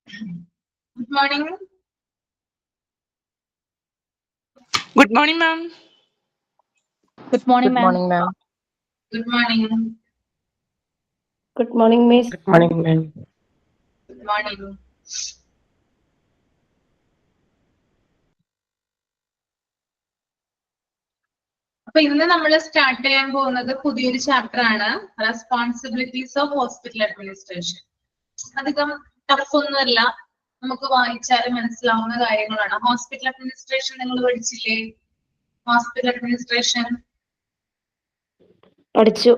Good morning. Good morning, ma'am. Good morning, Good ma'am. morning, ma'am. Good morning. Good morning, Miss. Good morning, ma'am. Good morning. അപ്പൊ ഇന്ന് നമ്മൾ start ചെയ്യാൻ പോകുന്നത് പുതിയൊരു chapter ആണ്, responsibilities of hospital administration. അധികം tough ഒന്നുമല്ല, നമുക്ക് വായിച്ചാലും മനസ്സിലാവുന്ന കാര്യങ്ങളാണ്. ഹോസ്പിറ്റൽ അഡ്മിനിസ്ട്രേഷൻ നിങ്ങൾ പഠിച്ചില്ലേ? ഹോസ്പിറ്റൽ അഡ്മിനിസ്ട്രേഷൻ പഠിച്ചു.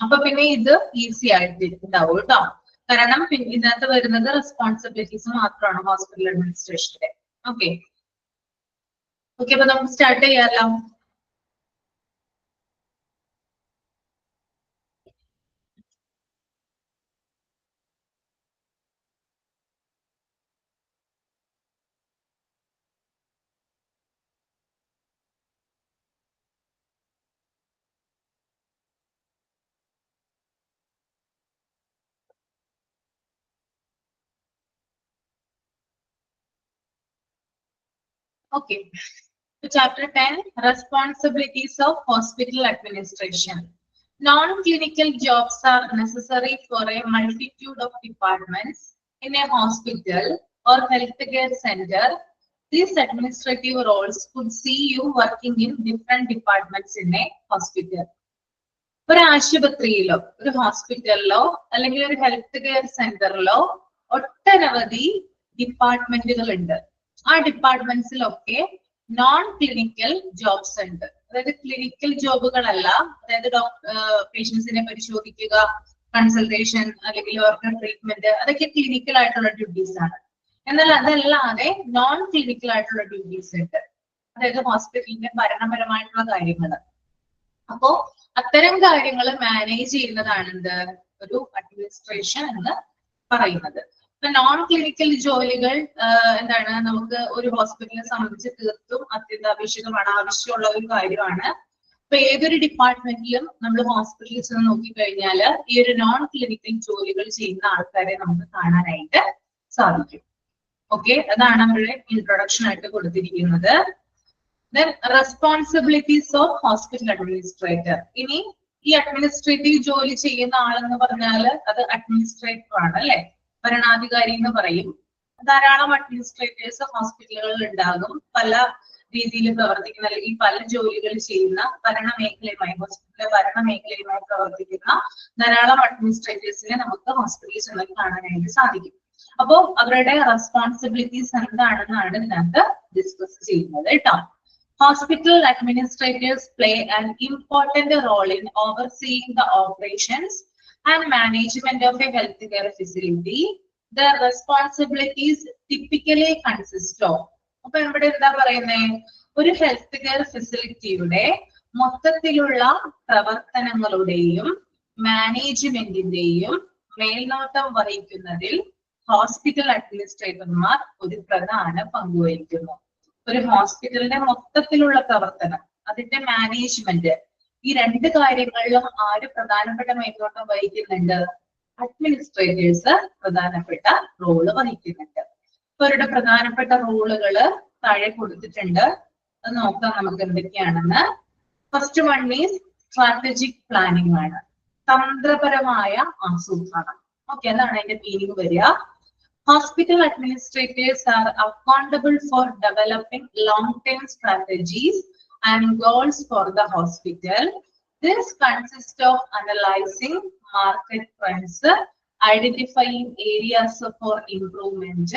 അപ്പൊ പിന്നെ ഇത് ഈസി ആയിട്ട് ഉണ്ടാവും കേട്ടോ. കാരണം ഇതിനകത്ത് വരുന്നത് റെസ്പോൺസിബിലിറ്റീസ് മാത്രമാണ് ഹോസ്പിറ്റൽ അഡ്മിനിസ്ട്രേഷന്റെ. ഓക്കെ ഓക്കെ, അപ്പൊ നമുക്ക് സ്റ്റാർട്ട് ചെയ്യാലോ. Okay. Chapter 10, Responsibilities of Hospital Administration. Non-clinical jobs are necessary for a multitude of departments in a hospital or healthcare center. These administrative roles could see you working in different departments in a hospital. ഒരു ആശുപത്രിയിലോ ഒരു ഹോസ്പിറ്റലിലോ അല്ലെങ്കിൽ ഒരു health care സെന്ററിലോ ഒട്ടനവധി ഡിപ്പാർട്ട്മെന്റുകൾ ഉണ്ട്. ആ ഡിപ്പാർട്ട്മെന്റ്സിലൊക്കെ non clinical jobs ഉണ്ട്. അതായത് clinical ജോബുകളല്ല, അതായത് പേഷ്യൻസിനെ പരിശോധിക്കുക, കൺസൾട്ടേഷൻ അല്ലെങ്കിൽ അവർക്ക് ട്രീറ്റ്മെന്റ്, അതൊക്കെ ക്ലിനിക്കൽ ആയിട്ടുള്ള ഡ്യൂട്ടീസ് ആണ്. എന്നാൽ അതല്ലാതെ നോൺ ക്ലിനിക്കൽ ആയിട്ടുള്ള ഡ്യൂട്ടീസ് ഉണ്ട്, അതായത് ഹോസ്പിറ്റലിന്റെ ഭരണപരമായിട്ടുള്ള കാര്യങ്ങൾ. അപ്പോ അത്തരം കാര്യങ്ങൾ മാനേജ് ചെയ്യുന്നതാണ് എന്ത് ഒരു അഡ്മിനിസ്ട്രേഷൻ എന്ന് പറയുന്നത്. ഇപ്പൊ നോൺ ക്ലിനിക്കൽ ജോലികൾ എന്താണ്, നമുക്ക് ഒരു ഹോസ്പിറ്റലിനെ സംബന്ധിച്ച് തീർത്തും അത്യന്താപേക്ഷിതമാണ്, ആവശ്യമുള്ള ഒരു കാര്യമാണ്. ഇപ്പൊ ഏതൊരു ഡിപ്പാർട്ട്മെന്റിലും നമ്മൾ ഹോസ്പിറ്റലിൽ ചെന്ന് നോക്കിക്കഴിഞ്ഞാൽ ഈ ഒരു നോൺ ക്ലിനിക്കൽ ജോലികൾ ചെയ്യുന്ന ആൾക്കാരെ നമുക്ക് കാണാനായിട്ട് സാധിക്കും. ഓക്കെ, അതാണ് നമ്മുടെ ഇൻട്രൊഡക്ഷൻ ആയിട്ട് കൊടുത്തിരിക്കുന്നത്. Then responsibilities of hospital administrator. ഇനി ഈ അഡ്മിനിസ്ട്രേറ്റീവ് ജോലി ചെയ്യുന്ന ആളെന്ന് പറഞ്ഞാൽ അത് അഡ്മിനിസ്ട്രേറ്റർ ആണ്, അല്ലെ? ഭരണാധികാരി എന്ന് പറയും. ധാരാളം അഡ്മിനിസ്ട്രേറ്റേഴ്സ് ഹോസ്പിറ്റലുകളിൽ ഉണ്ടാകും, പല രീതിയിൽ പ്രവർത്തിക്കുന്ന അല്ലെങ്കിൽ പല ജോലികൾ ചെയ്യുന്ന, ഭരണമേഖലയുമായി ഹോസ്പിറ്റലിലെ ഭരണമേഖലയുമായി പ്രവർത്തിക്കുന്ന ധാരാളം അഡ്മിനിസ്ട്രേറ്റേഴ്സിനെ നമുക്ക് ഹോസ്പിറ്റലിൽ ചെന്ന് കാണാനായിട്ട് സാധിക്കും. അപ്പോ അവരുടെ റെസ്പോൺസിബിലിറ്റീസ് എന്താണെന്നാണ് ഇതിനകത്ത് ഡിസ്കസ് ചെയ്യുന്നത് കേട്ടോ. Hospital administrators play an important role in overseeing the operations and management of a healthcare facility. Their responsibilities typically consist of. അപ്പൊ ഇവിടെ എന്താ പറയുന്നത്, ഒരു ഹെൽത്ത് കെയർ ഫെസിലിറ്റിയുടെ മൊത്തത്തിലുള്ള പ്രവർത്തനങ്ങളുടെയും മാനേജ്മെന്റിന്റെയും മേൽനോട്ടം വഹിക്കുന്നതിൽ ഹോസ്പിറ്റൽ അഡ്മിനിസ്ട്രേറ്റർമാർ ഒരു പ്രധാന പങ്ക് വഹിക്കുന്നു. ഒരു ഹോസ്പിറ്റലിന്റെ മൊത്തത്തിലുള്ള പ്രവർത്തനം, അതിന്റെ മാനേജ്മെന്റ്, ഈ രണ്ട് കാര്യങ്ങളിലും ആര് പ്രധാനപ്പെട്ട മേൽനോട്ടം വഹിക്കുന്നുണ്ട്? അഡ്മിനിസ്ട്രേറ്റേഴ്സ് പ്രധാനപ്പെട്ട റോള് വഹിക്കുന്നുണ്ട്. ഇവരുടെ പ്രധാനപ്പെട്ട റോളുകള് താഴെ കൊടുത്തിട്ടുണ്ട്, അത് നോക്കാം നമുക്ക് എന്തൊക്കെയാണെന്ന്. First one is strategic planning ആണ്, തന്ത്രപരമായ ആസൂത്രണം. ഓക്കെ, അതാണ് അതിന്റെ മീനിങ് വരിക. Hospital administrators are accountable for developing long-term strategies and goals for the hospital. This consists of analyzing market trends, identifying areas for improvement,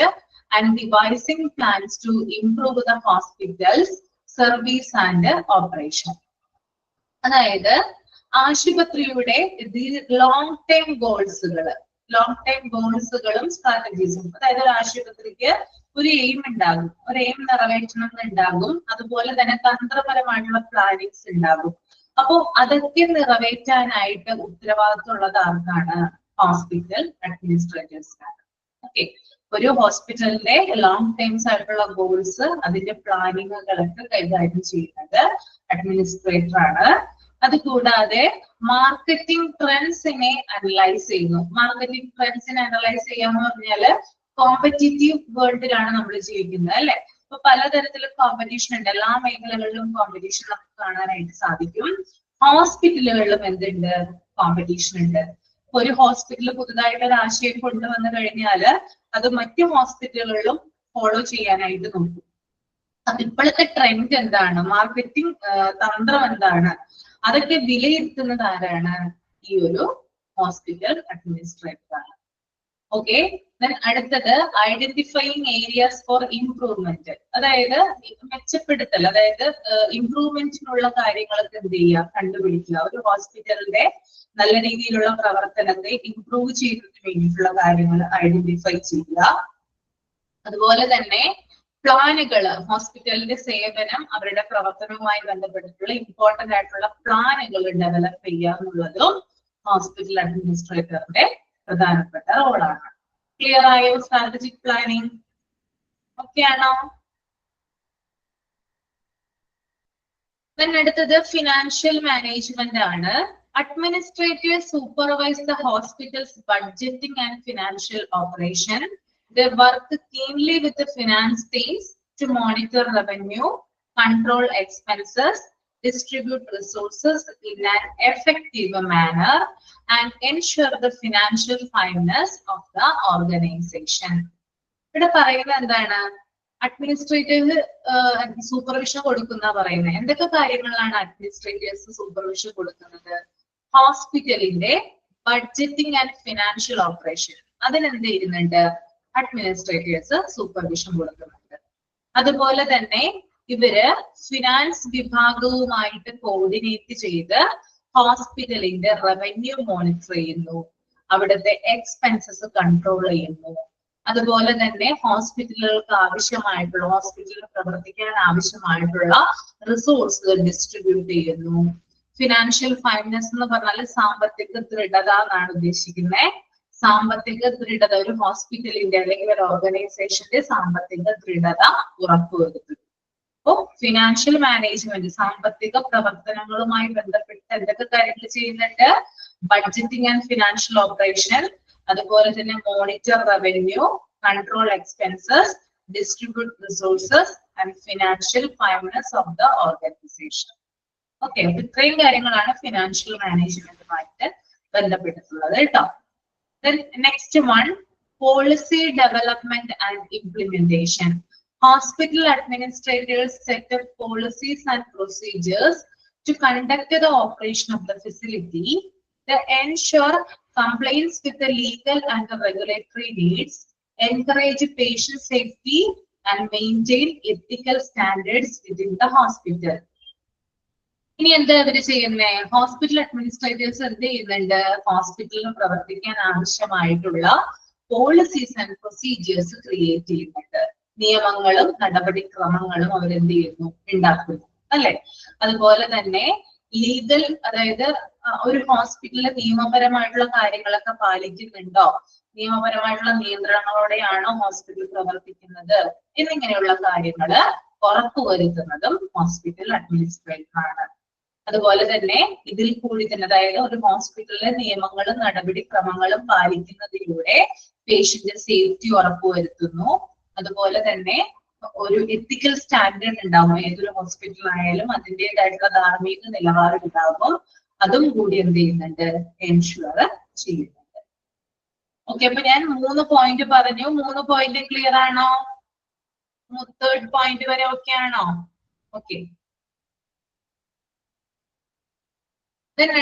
and devising plans to improve the hospital's service and operation. അതായത് ആശുപത്രിയുടെ long time ഗോൾസുകളും സ്ട്രാറ്റജീസും, അതായത് ഒരു ആശുപത്രിക്ക് ഒരു aim ഉണ്ടാകും, ഒരു aim നിറവേറ്റണം ഉണ്ടാകും, അതുപോലെ തന്നെ തന്ത്രപരമായിട്ടുള്ള പ്ലാനിങ്സ് ഉണ്ടാകും. അപ്പോ അതൊക്കെ നിറവേറ്റാനായിട്ട് ഉത്തരവാദിത്തമുള്ളത് ആർക്കാണ്? ഹോസ്പിറ്റൽ അഡ്മിനിസ്ട്രേറ്റേഴ്സിനാണ്. ഓക്കെ, ഒരു ഹോസ്പിറ്റലിന്റെ ലോങ് ടൈംസ് ആയിട്ടുള്ള ഗോൾസ്, അതിന്റെ പ്ലാനിങ്ങുകളൊക്കെ കൈകാര്യം ചെയ്യുന്നത് അഡ്മിനിസ്ട്രേറ്റർ ആണ്. അതുകൂടാതെ മാർക്കറ്റിംഗ് ട്രെൻഡ്സിനെ അനലൈസ് ചെയ്യുന്നു. മാർക്കറ്റിംഗ് ട്രെൻഡ്സിനെ അനലൈസ് ചെയ്യാന്ന് പറഞ്ഞാല് കോമ്പറ്റീറ്റീവ് വേൾഡിലാണ് നമ്മൾ ജീവിക്കുന്നത് അല്ലെ. അപ്പൊ പലതരത്തിലും കോമ്പറ്റീഷൻ ഉണ്ട്, എല്ലാ മേഖലകളിലും കോമ്പറ്റീഷൻ നമുക്ക് കാണാനായിട്ട് സാധിക്കും. ഹോസ്പിറ്റലുകളിലും എന്തുണ്ട്, കോമ്പറ്റീഷൻ ഉണ്ട്. ഒരു ഹോസ്പിറ്റൽ പുതുതായിട്ട് ഒരു ആശയം കൊണ്ടുവന്നു കഴിഞ്ഞാല് അത് മറ്റു ഹോസ്പിറ്റലുകളിലും ഫോളോ ചെയ്യാനായിട്ട് നോക്കും. അപ്പൊ ഇപ്പോഴത്തെ ട്രെൻഡ് എന്താണ്, മാർക്കറ്റിംഗ് തന്ത്രം എന്താണ്, അതൊക്കെ വിലയിരുത്തുന്നത് ആരാണ്, ഈ ഒരു ഹോസ്പിറ്റൽ അഡ്മിനിസ്ട്രേറ്റർ ആണ്. ഓക്കെ, അടുത്തത് ഐഡന്റിഫൈയിങ് ഏരിയാസ് ഫോർ ഇംപ്രൂവ്മെന്റ്, അതായത് മെച്ചപ്പെടുത്തൽ, അതായത് ഇംപ്രൂവ്മെന്റിനുള്ള കാര്യങ്ങളൊക്കെ എന്ത് ചെയ്യുക, കണ്ടുപിടിക്കുക. ഒരു ഹോസ്പിറ്റലിന്റെ നല്ല രീതിയിലുള്ള പ്രവർത്തനത്തെ ഇംപ്രൂവ് ചെയ്യുന്നതിന് വേണ്ടിയിട്ടുള്ള കാര്യങ്ങൾ ഐഡന്റിഫൈ ചെയ്യുക. അതുപോലെ തന്നെ പ്ലാനുകൾ, ഹോസ്പിറ്റലിന്റെ സേവനം അവരുടെ പ്രവർത്തനവുമായി ബന്ധപ്പെട്ടിട്ടുള്ള ഇമ്പോർട്ടന്റ് ആയിട്ടുള്ള പ്ലാനുകൾ ഡെവലപ്പ് ചെയ്യുക എന്നുള്ളതും ഹോസ്പിറ്റൽ അഡ്മിനിസ്ട്രേറ്ററിന്റെ പ്രധാനപ്പെട്ട റോളാണ്. ക്ലിയർ ആയോ സ്ട്രാറ്റജിക് പ്ലാനിങ്? ഓക്കെ ആണോ? അടുത്തത് ഫിനാൻഷ്യൽ മാനേജ്മെന്റ് ആണ്. Administrators supervise the hospital's budgeting and financial operation. They work keenly with the finance teams to monitor revenue, control expenses, distribute resources in an effective manner, and ensure the financial fineness of the organization. ഇവിടെ പറയുന്നത് എന്താണ്, administrative supervision കൊടുക്കുന്ന പറയുന്നത്. എന്തൊക്കെ കാര്യങ്ങളാണ് administrators supervision കൊടുക്കുന്നത്? ഹോസ്പിറ്റലിന്റെ budgeting and financial operation, അതിനെന്ത് ചെയ്യുന്നുണ്ട്, അഡ്മിനിസ്ട്രേറ്റേഴ്സ് സൂപ്പർവിഷൻ കൊടുക്കുന്നുണ്ട്. അതുപോലെ തന്നെ ഇവര് ഫിനാൻസ് വിഭാഗവുമായിട്ട് കോർഡിനേറ്റ് ചെയ്ത് ഹോസ്പിറ്റലിന്റെ റവന്യൂ മോണിറ്റർ ചെയ്യുന്നു, അവിടുത്തെ എക്സ്പെൻസസ് കൺട്രോൾ ചെയ്യുന്നു. അതുപോലെ തന്നെ ഹോസ്പിറ്റലുകൾക്ക് ആവശ്യമായിട്ടുള്ള, ഹോസ്പിറ്റലിൽ പ്രവർത്തിക്കാൻ ആവശ്യമായിട്ടുള്ള റിസോഴ്സ് ഡിസ്ട്രിബ്യൂട്ട് ചെയ്യുന്നു. ഫിനാൻഷ്യൽ ഫൈനൻസ് എന്ന് പറഞ്ഞാൽ സാമ്പത്തിക ദൃഢത എന്നാണ് ഉദ്ദേശിക്കുന്നത്. സാമ്പത്തിക ദൃഢത, ഒരു ഹോസ്പിറ്റലിന്റെ അല്ലെങ്കിൽ ഒരു ഓർഗനൈസേഷന്റെ സാമ്പത്തിക ദൃഢത ഉറപ്പുവരുത്തുന്നു. അപ്പോൾ ഫിനാൻഷ്യൽ മാനേജ്മെന്റ്, സാമ്പത്തിക പ്രവർത്തനങ്ങളുമായി ബന്ധപ്പെട്ട് എന്തൊക്കെ കാര്യങ്ങൾ ചെയ്യുന്നുണ്ട്? ബഡ്ജറ്റിംഗ് ആൻഡ് ഫിനാൻഷ്യൽ ഓപ്പറേഷൻ, അതുപോലെ തന്നെ monitor revenue, control expenses, distribute resources and financial finance of the organisation. Okay, ഇത്രയും കാര്യങ്ങളാണ് ഫിനാൻഷ്യൽ മാനേജ്മെന്റുമായിട്ട് ബന്ധപ്പെട്ടിട്ടുള്ളത് കേട്ടോ. Next one, policy development and implementation. Hospital administrators set up policies and procedures to conduct the operation of the facility. They ensure compliance with the legal and the regulatory needs, encourage patient safety, and maintain ethical standards within the hospital. ഇനി എന്താ ഇവര് ചെയ്യുന്നേ? Hospital administrators എന്ത് ചെയ്യുന്നുണ്ട്? ഹോസ്പിറ്റലിൽ പ്രവർത്തിക്കാൻ ആവശ്യമായിട്ടുള്ള policies and procedures create ചെയ്യുന്നുണ്ട്. നിയമങ്ങളും നടപടിക്രമങ്ങളും അവരെന്ത് ചെയ്യുന്നു? ഉണ്ടാക്കുന്നു അല്ലെ. അതുപോലെ തന്നെ ലീഗൽ, അതായത് ഒരു ഹോസ്പിറ്റലിലെ നിയമപരമായിട്ടുള്ള കാര്യങ്ങളൊക്കെ പാലിക്കുന്നുണ്ടോ, നിയമപരമായിട്ടുള്ള നിയന്ത്രണങ്ങളോടെയാണോ ഹോസ്പിറ്റൽ പ്രവർത്തിക്കുന്നത് എന്നിങ്ങനെയുള്ള കാര്യങ്ങള് ഉറപ്പുവരുത്തുന്നതും ഹോസ്പിറ്റൽ അഡ്മിനിസ്ട്രേറ്റർ ആണ്. അതുപോലെ തന്നെ ഇതിൽ കൂടി തന്നെ, അതായത് ഒരു ഹോസ്പിറ്റലിലെ നിയമങ്ങളും നടപടിക്രമങ്ങളും പാലിക്കുന്നതിലൂടെ പേഷ്യന്റ് സേഫ്റ്റി ഉറപ്പുവരുത്തുന്നു. അതുപോലെ തന്നെ ഒരു എത്തിക്കൽ സ്റ്റാൻഡേർഡ് ഉണ്ടാവും. ഏതൊരു ഹോസ്പിറ്റൽ ആയാലും അതിൻ്റെതായിട്ടുള്ള ധാർമ്മിക നിലവാരം ഉണ്ടാകും. അതും കൂടി എന്ത് ചെയ്യുന്നുണ്ട്? എൻഷുർ ചെയ്യുന്നുണ്ട്. ഓക്കെ, അപ്പൊ ഞാൻ 3 പോയിന്റ് പറഞ്ഞു. 3 പോയിന്റ് ക്ലിയർ ആണോ? 3rd പോയിന്റ് വരെ ഓക്കെ ആണോ? ഓക്കെ.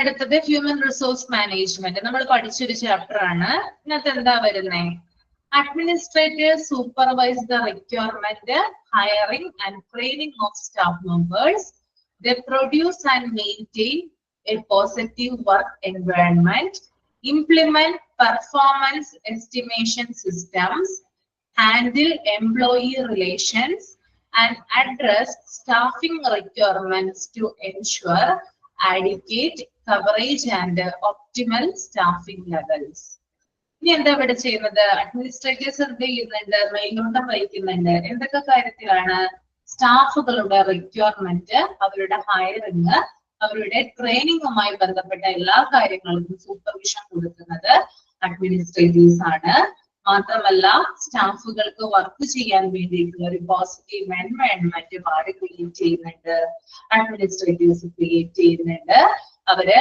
അടുത്തത് ഹ്യൂമൻ റിസോഴ്സ് മാനേജ്മെന്റ്. നമ്മൾ പഠിച്ചൊരു ചാപ്റ്റർ ആണ്. ഇതിനകത്ത് എന്താ വരുന്നേ? Administrators supervise the recruitment, hiring, and training of staff members. They produce and maintain a positive work environment, implement performance estimation systems, handle employee relations, and address staffing requirements to ensure adequate coverage and optimal staffing levels. ഇനി എന്താ ഇവിടെ ചെയ്യുന്നത്? Administrators എന്ത് ചെയ്യുന്നുണ്ട്? മേൽനോട്ടം വഹിക്കുന്നുണ്ട്. എന്തൊക്കെ കാര്യത്തിലാണ്? സ്റ്റാഫുകളുടെ റിക്വയർമെന്റ്, അവരുടെ ഹയറിങ്, അവരുടെ ട്രെയിനിങ്ങുമായി ബന്ധപ്പെട്ട എല്ലാ കാര്യങ്ങൾക്കും സൂപ്പർവിഷൻ കൊടുക്കുന്നത് അഡ്മിനിസ്ട്രേറ്റീവ്സ് ആണ്. മാത്രമല്ല സ്റ്റാഫുകൾക്ക് വർക്ക് ചെയ്യാൻ വേണ്ടിയിട്ടുള്ള ഒരു പോസിറ്റീവ് എൻവയൺമെന്റ് ആര് ക്രിയേറ്റ് ചെയ്യുന്നുണ്ട്? അഡ്മിനിസ്ട്രേറ്റീവ്സ് ക്രിയേറ്റ് ചെയ്യുന്നുണ്ട്. അവര്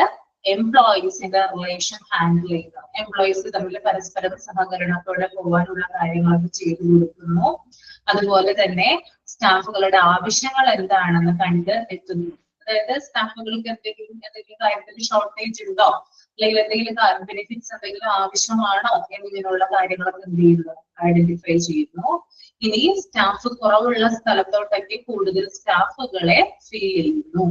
എംപ്ലോയീസിന്റെ റിലേഷൻ ഹാൻഡിൽ ചെയ്യുന്നു. എംപ്ലോയീസ് തമ്മിൽ പരസ്പരം സഹകരണത്തോടെ പോകാനുള്ള കാര്യങ്ങളൊക്കെ ചെയ്തു കൊടുക്കുന്നു. അതുപോലെ തന്നെ സ്റ്റാഫുകളുടെ ആവശ്യങ്ങൾ എന്താണെന്ന് കണ്ട് എത്തുന്നു. അതായത് സ്റ്റാഫുകൾക്ക് എന്തെങ്കിലും കാര്യത്തിൽ ഷോർട്ടേജ് ഉണ്ടോ, അല്ലെങ്കിൽ എന്തെങ്കിലും ബെനിഫിറ്റ്സ് എന്തെങ്കിലും ആവശ്യമാണോ എന്നിങ്ങനെയുള്ള കാര്യങ്ങളൊക്കെ എന്ത് ചെയ്യുന്നു? ഐഡന്റിഫൈ ചെയ്യുന്നു. ഇനി സ്റ്റാഫ് കുറവുള്ള സ്ഥലത്തോട്ടൊക്കെ കൂടുതൽ സ്റ്റാഫുകളെ ഫിൽ ചെയ്യുന്നു.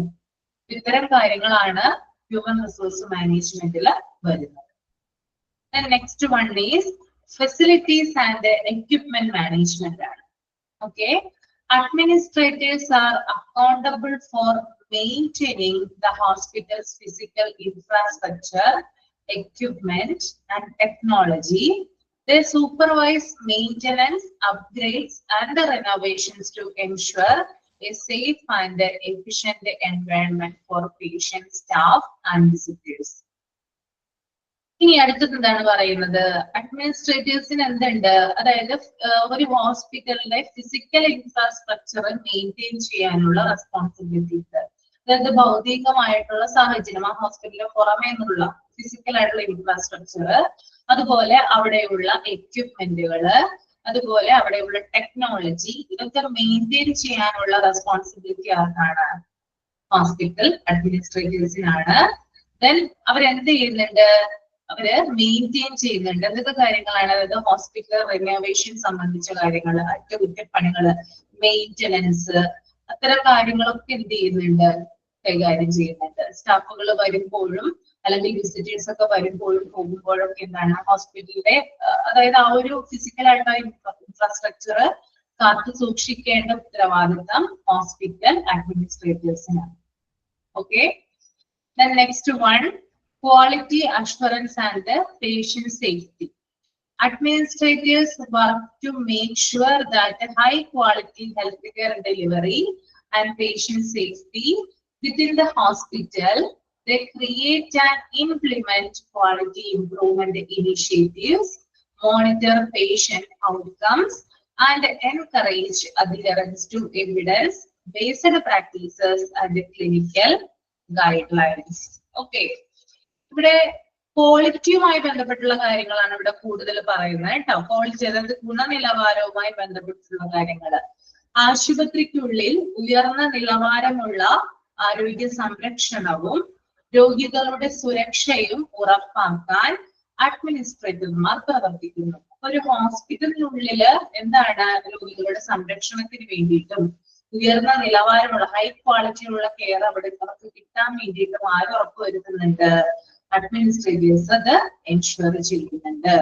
ഇത്തരം കാര്യങ്ങളാണ് ഹ്യൂമൻ റിസോഴ്സ് മാനേജ്മെന്റിൽ വരുന്നത്. Next one is facilities and equipment management ആണ്. Okay, administrators are accountable for maintaining the hospital's physical infrastructure, equipment, and technology. They supervise maintenance, upgrades, and the renovations to ensure a safe and efficient environment for patients, staff, and visitors. ഇനി അടുത്തത് എന്താണ് പറയുന്നത്? അഡ്മിനിസ്ട്രേറ്റേഴ്സിന് എന്തുണ്ട്? അതായത് ഒരു ഹോസ്പിറ്റലിന്റെ physical infrastructure maintain ചെയ്യാനുള്ള responsibilities, അതായത് ഭൗതികമായിട്ടുള്ള സാഹചര്യം, ആ ഹോസ്പിറ്റലിന് പുറമേ നിന്നുള്ള ഫിസിക്കൽ ആയിട്ടുള്ള ഇൻഫ്രാസ്ട്രക്ചർ, അതുപോലെ അവിടെയുള്ള എക്യുപ്മെന്റുകള്, അതുപോലെ അവിടെയുള്ള ടെക്നോളജി, ഇതൊക്കെ മെയിൻറ്റെയിൻ ചെയ്യാനുള്ള റെസ്പോൺസിബിലിറ്റി ആർക്കാണ്? ഹോസ്പിറ്റൽ അഡ്മിനിസ്ട്രേറ്റേഴ്സിനാണ്. ദെൻ അവരെന്ത് ചെയ്യുന്നുണ്ട്? അവര് മെയിൻറ്റെയിൻ ചെയ്യുന്നുണ്ട്. എന്തൊക്കെ കാര്യങ്ങളാണ്? അതായത് ഹോസ്പിറ്റൽ റിനോവേഷൻ സംബന്ധിച്ച കാര്യങ്ങൾ, അറ്റകുറ്റപ്പണികള്, മെയിന്റനൻസ്, അത്തരം കാര്യങ്ങളൊക്കെ എന്ത് ചെയ്യുന്നുണ്ട്? കൈകാര്യം ചെയ്യുന്നുണ്ട്. സ്റ്റാഫുകൾ വരുമ്പോഴും അല്ലെങ്കിൽ വിസിറ്റേഴ്സ് ഒക്കെ വരുമ്പോഴും പോകുമ്പോഴൊക്കെ എന്താണ് ഹോസ്പിറ്റലിന്റെ അതായത് ആ ഒരു ഫിസിക്കൽ ആയിട്ടുള്ള ഇൻഫ്രാസ്ട്രക്ചർ കാത്തു സൂക്ഷിക്കേണ്ട ഉത്തരവാദിത്തം ഹോസ്പിറ്റൽ അഡ്മിനിസ്ട്രേറ്റേഴ്സിനാണ്. Okay, next one, quality assurance and patient safety. Administrators work to make sure that high quality healthcare delivery and patient safety within the hospital. They create and implement quality improvement initiatives, monitor patient outcomes, and encourage adherence to evidence-based practices and clinical guidelines. Okay. ഇവിടെ ക്വാളിറ്റിയുമായി ബന്ധപ്പെട്ടുള്ള കാര്യങ്ങളാണ് ഇവിടെ കൂടുതൽ പറയുന്നത് കേട്ടോ. Quality അതായത് ഗുണനിലവാരവുമായി ബന്ധപ്പെട്ടുള്ള കാര്യങ്ങൾ. ആശുപത്രിക്കുള്ളിൽ ഉയർന്ന നിലവാരമുള്ള ആരോഗ്യ സംരക്ഷണവും രോഗികളുടെ സുരക്ഷയും ഉറപ്പാക്കാൻ അഡ്മിനിസ്ട്രേറ്റർമാർ പ്രവർത്തിക്കുന്നു. ഒരു ഹോസ്പിറ്റലിനുള്ളില് എന്താണ് രോഗികളുടെ സംരക്ഷണത്തിന് വേണ്ടിയിട്ടും ഉയർന്ന നിലവാരമുള്ള ഹൈ ക്വാളിറ്റിയുള്ള കെയർ അവിടെ നമുക്ക് കിട്ടാൻ വേണ്ടിയിട്ടും ആരും ഉറപ്പുവരുത്തുന്നുണ്ട്? അഡ്മിനിസ്ട്രേറ്റേഴ്സ് അത് എൻഷുർ ചെയ്യുന്നുണ്ട്.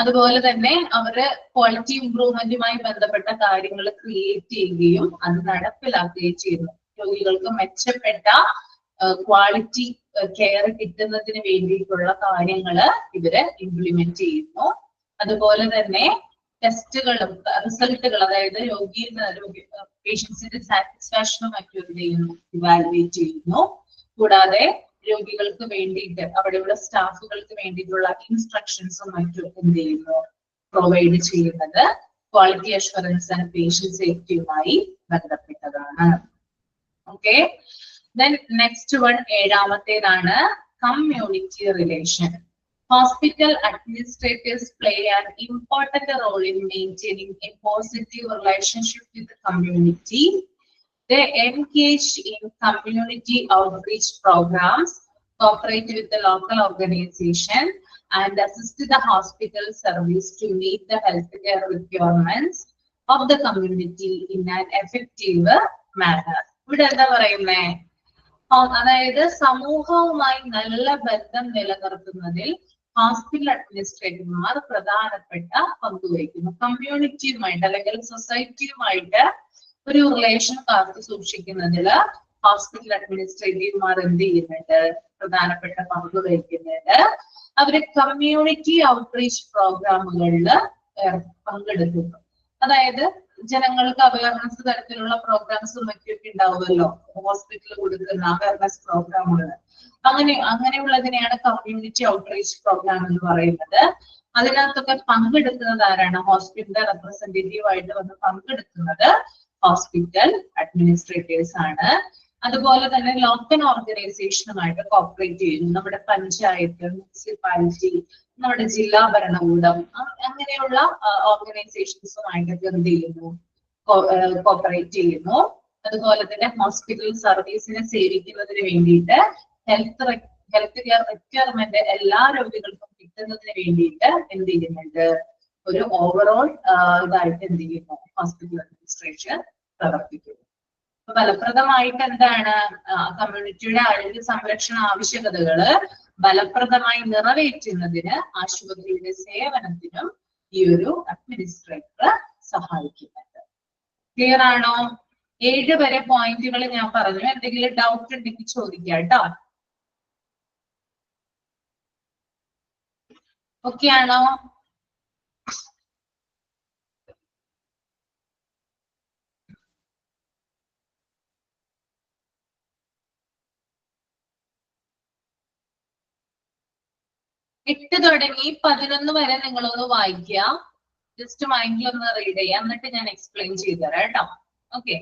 അതുപോലെ തന്നെ അവര് ക്വാളിറ്റി ഇംപ്രൂവ്മെന്റുമായി ബന്ധപ്പെട്ട കാര്യങ്ങൾ ക്രിയേറ്റ് ചെയ്യുകയും അത് നടപ്പിലാക്കുകയും ചെയ്യുന്നു. രോഗികൾക്ക് മെച്ചപ്പെട്ട ക്വാളിറ്റി കെയർ കിട്ടുന്നതിന് വേണ്ടിയിട്ടുള്ള കാര്യങ്ങള് ഇവര് ഇംപ്ലിമെന്റ് ചെയ്യുന്നു. അതുപോലെ തന്നെ ടെസ്റ്റുകളും റിസൾട്ടുകൾ, അതായത് പേഷ്യൻസിന്റെ സാറ്റിസ്ഫാക്ഷനും മറ്റും എന്ത് ചെയ്യുന്നു? ഇവാലുവേറ്റ് ചെയ്യുന്നു. കൂടാതെ രോഗികൾക്ക് വേണ്ടിയിട്ട് അവിടെയുള്ള സ്റ്റാഫുകൾക്ക് വേണ്ടിയിട്ടുള്ള ഇൻസ്ട്രക്ഷൻസും മറ്റും എന്ത് ചെയ്യുന്നു? പ്രൊവൈഡ് ചെയ്യുന്നത് ക്വാളിറ്റി അഷ്വറൻസ് ആൻഡ് പേഷ്യന്റ് സേഫ്റ്റിയുമായി ബന്ധപ്പെട്ടതാണ്. ഓക്കെ, നെക്സ്റ്റ് വൺ, ഏഴാമത്തേതാണ് community relation. Hospital administrators play an important role in maintaining a positive relationship with the community. They engage in community outreach programs, cooperate with the local organization, and assist the hospital service to meet the healthcare requirements of the community in an effective manner. ഇവിടെ എന്താ പറയുന്നേ? അതായത് സമൂഹവുമായി നല്ല ബന്ധം നിലനിർത്തുന്നതിൽ hospital അഡ്മിനിസ്ട്രേറ്റർമാർ പ്രധാനപ്പെട്ട പങ്ക് വഹിക്കുന്നു. കമ്മ്യൂണിറ്റിയുമായിട്ട് അല്ലെങ്കിൽ സൊസൈറ്റിയുമായിട്ട് ഒരു റിലേഷൻ കാത്തു സൂക്ഷിക്കുന്നതില് ഹോസ്പിറ്റൽ അഡ്മിനിസ്ട്രേറ്റീവ്മാർ എന്ത് ചെയ്യുന്നുണ്ട്? പ്രധാനപ്പെട്ട പങ്ക് വഹിക്കുന്നുണ്ട്. അവര് കമ്മ്യൂണിറ്റി ഔട്ട്റീച്ച് പ്രോഗ്രാമുകളിൽ പങ്കെടുക്കുന്നു. അതായത് ജനങ്ങൾക്ക് അവയർനെസ് തരത്തിലുള്ള പ്രോഗ്രാംസും മറ്റൊക്കെ ഉണ്ടാവുമല്ലോ, ഹോസ്പിറ്റലിൽ കൊടുക്കുന്ന അവയർനെസ് പ്രോഗ്രാമുകൾ. അങ്ങനെയുള്ളതിനെയാണ് കമ്മ്യൂണിറ്റി ഔട്ട്റീച്ച് പ്രോഗ്രാം എന്ന് പറയുന്നത്. അതിനകത്തൊക്കെ പങ്കെടുക്കുന്നത് ആരാണ്? ഹോസ്പിറ്റലിന്റെ റെപ്രസെന്റേറ്റീവ് ആയിട്ട് വന്ന് പങ്കെടുക്കുന്നത് ഹോസ്പിറ്റൽ അഡ്മിനിസ്ട്രേറ്റേഴ്സ് ആണ്. അതുപോലെ തന്നെ ലോക്കൽ ഓർഗനൈസേഷനുമായിട്ട് കോപ്പറേറ്റ് ചെയ്യുന്നു. നമ്മുടെ പഞ്ചായത്ത്, മുനിസിപ്പാലിറ്റി, നമ്മുടെ ജില്ലാ ഭരണകൂടം, അങ്ങനെയുള്ള ഓർഗനൈസേഷൻസുമായിട്ടൊക്കെ എന്ത് ചെയ്യുന്നു? കോപ്പറേറ്റ് ചെയ്യുന്നു. അതുപോലെ തന്നെ ഹോസ്പിറ്റൽ സർവീസിനെ സേവിക്കുന്നതിന് വേണ്ടിയിട്ട് ഹെൽത്ത് കെയർ റിക്വയർമെന്റ് എല്ലാ രോഗികൾക്കും കിട്ടുന്നതിന് വേണ്ടിയിട്ട് എന്ത് ചെയ്യുന്നുണ്ട്? ഒരു ഓവറോൾ ഇതായിട്ട് എന്ത് ചെയ്യുന്നു? ഹോസ്പിറ്റൽ അഡ്മിനിസ്ട്രേഷൻ പ്രവർത്തിക്കുന്നു. ഫലപ്രദമായിട്ട് എന്താണ് കമ്മ്യൂണിറ്റിയുടെ ആരോഗ്യ സംരക്ഷണ ആവശ്യകതകള് ഫലപ്രദമായി നിറവേറ്റുന്നതിന് ആശുപത്രിയുടെ സേവനത്തിനും ഈ ഒരു അഡ്മിനിസ്ട്രേറ്റർ സഹായിക്കുന്നുണ്ട്. ക്ലിയർ ആണോ? 7 വരെ പോയിന്റുകൾ ഞാൻ പറഞ്ഞു. എന്തെങ്കിലും ഡൗട്ട് ഉണ്ടെങ്കിൽ ചോദിക്കാം കേട്ടോ. ഓക്കെ ആണോ? എട്ട് തുടങ്ങി 11 വരെ നിങ്ങളൊന്ന് വായിക്കുക. ജസ്റ്റ് മൈൻഡിലൊന്ന് റീഡ് ചെയ്യാം, എന്നിട്ട് ഞാൻ എക്സ്പ്ലെയിൻ ചെയ്തു തരാം കേട്ടോ. ഓക്കെ.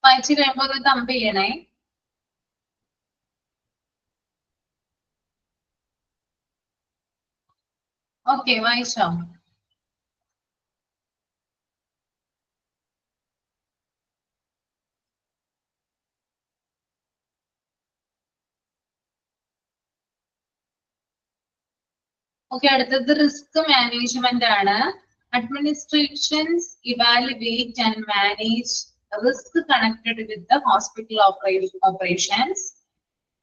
വായിച്ചു കഴിയുമ്പോൾ ഒന്ന് തമ്പ് ചെയ്യണേ. ഓക്കെ, വായിച്ചോ? ഓക്കെ, അടുത്തത് റിസ്ക് മാനേജ്മെന്റ് ആണ്. Administrations evaluate and manage risk connected with the hospital operations.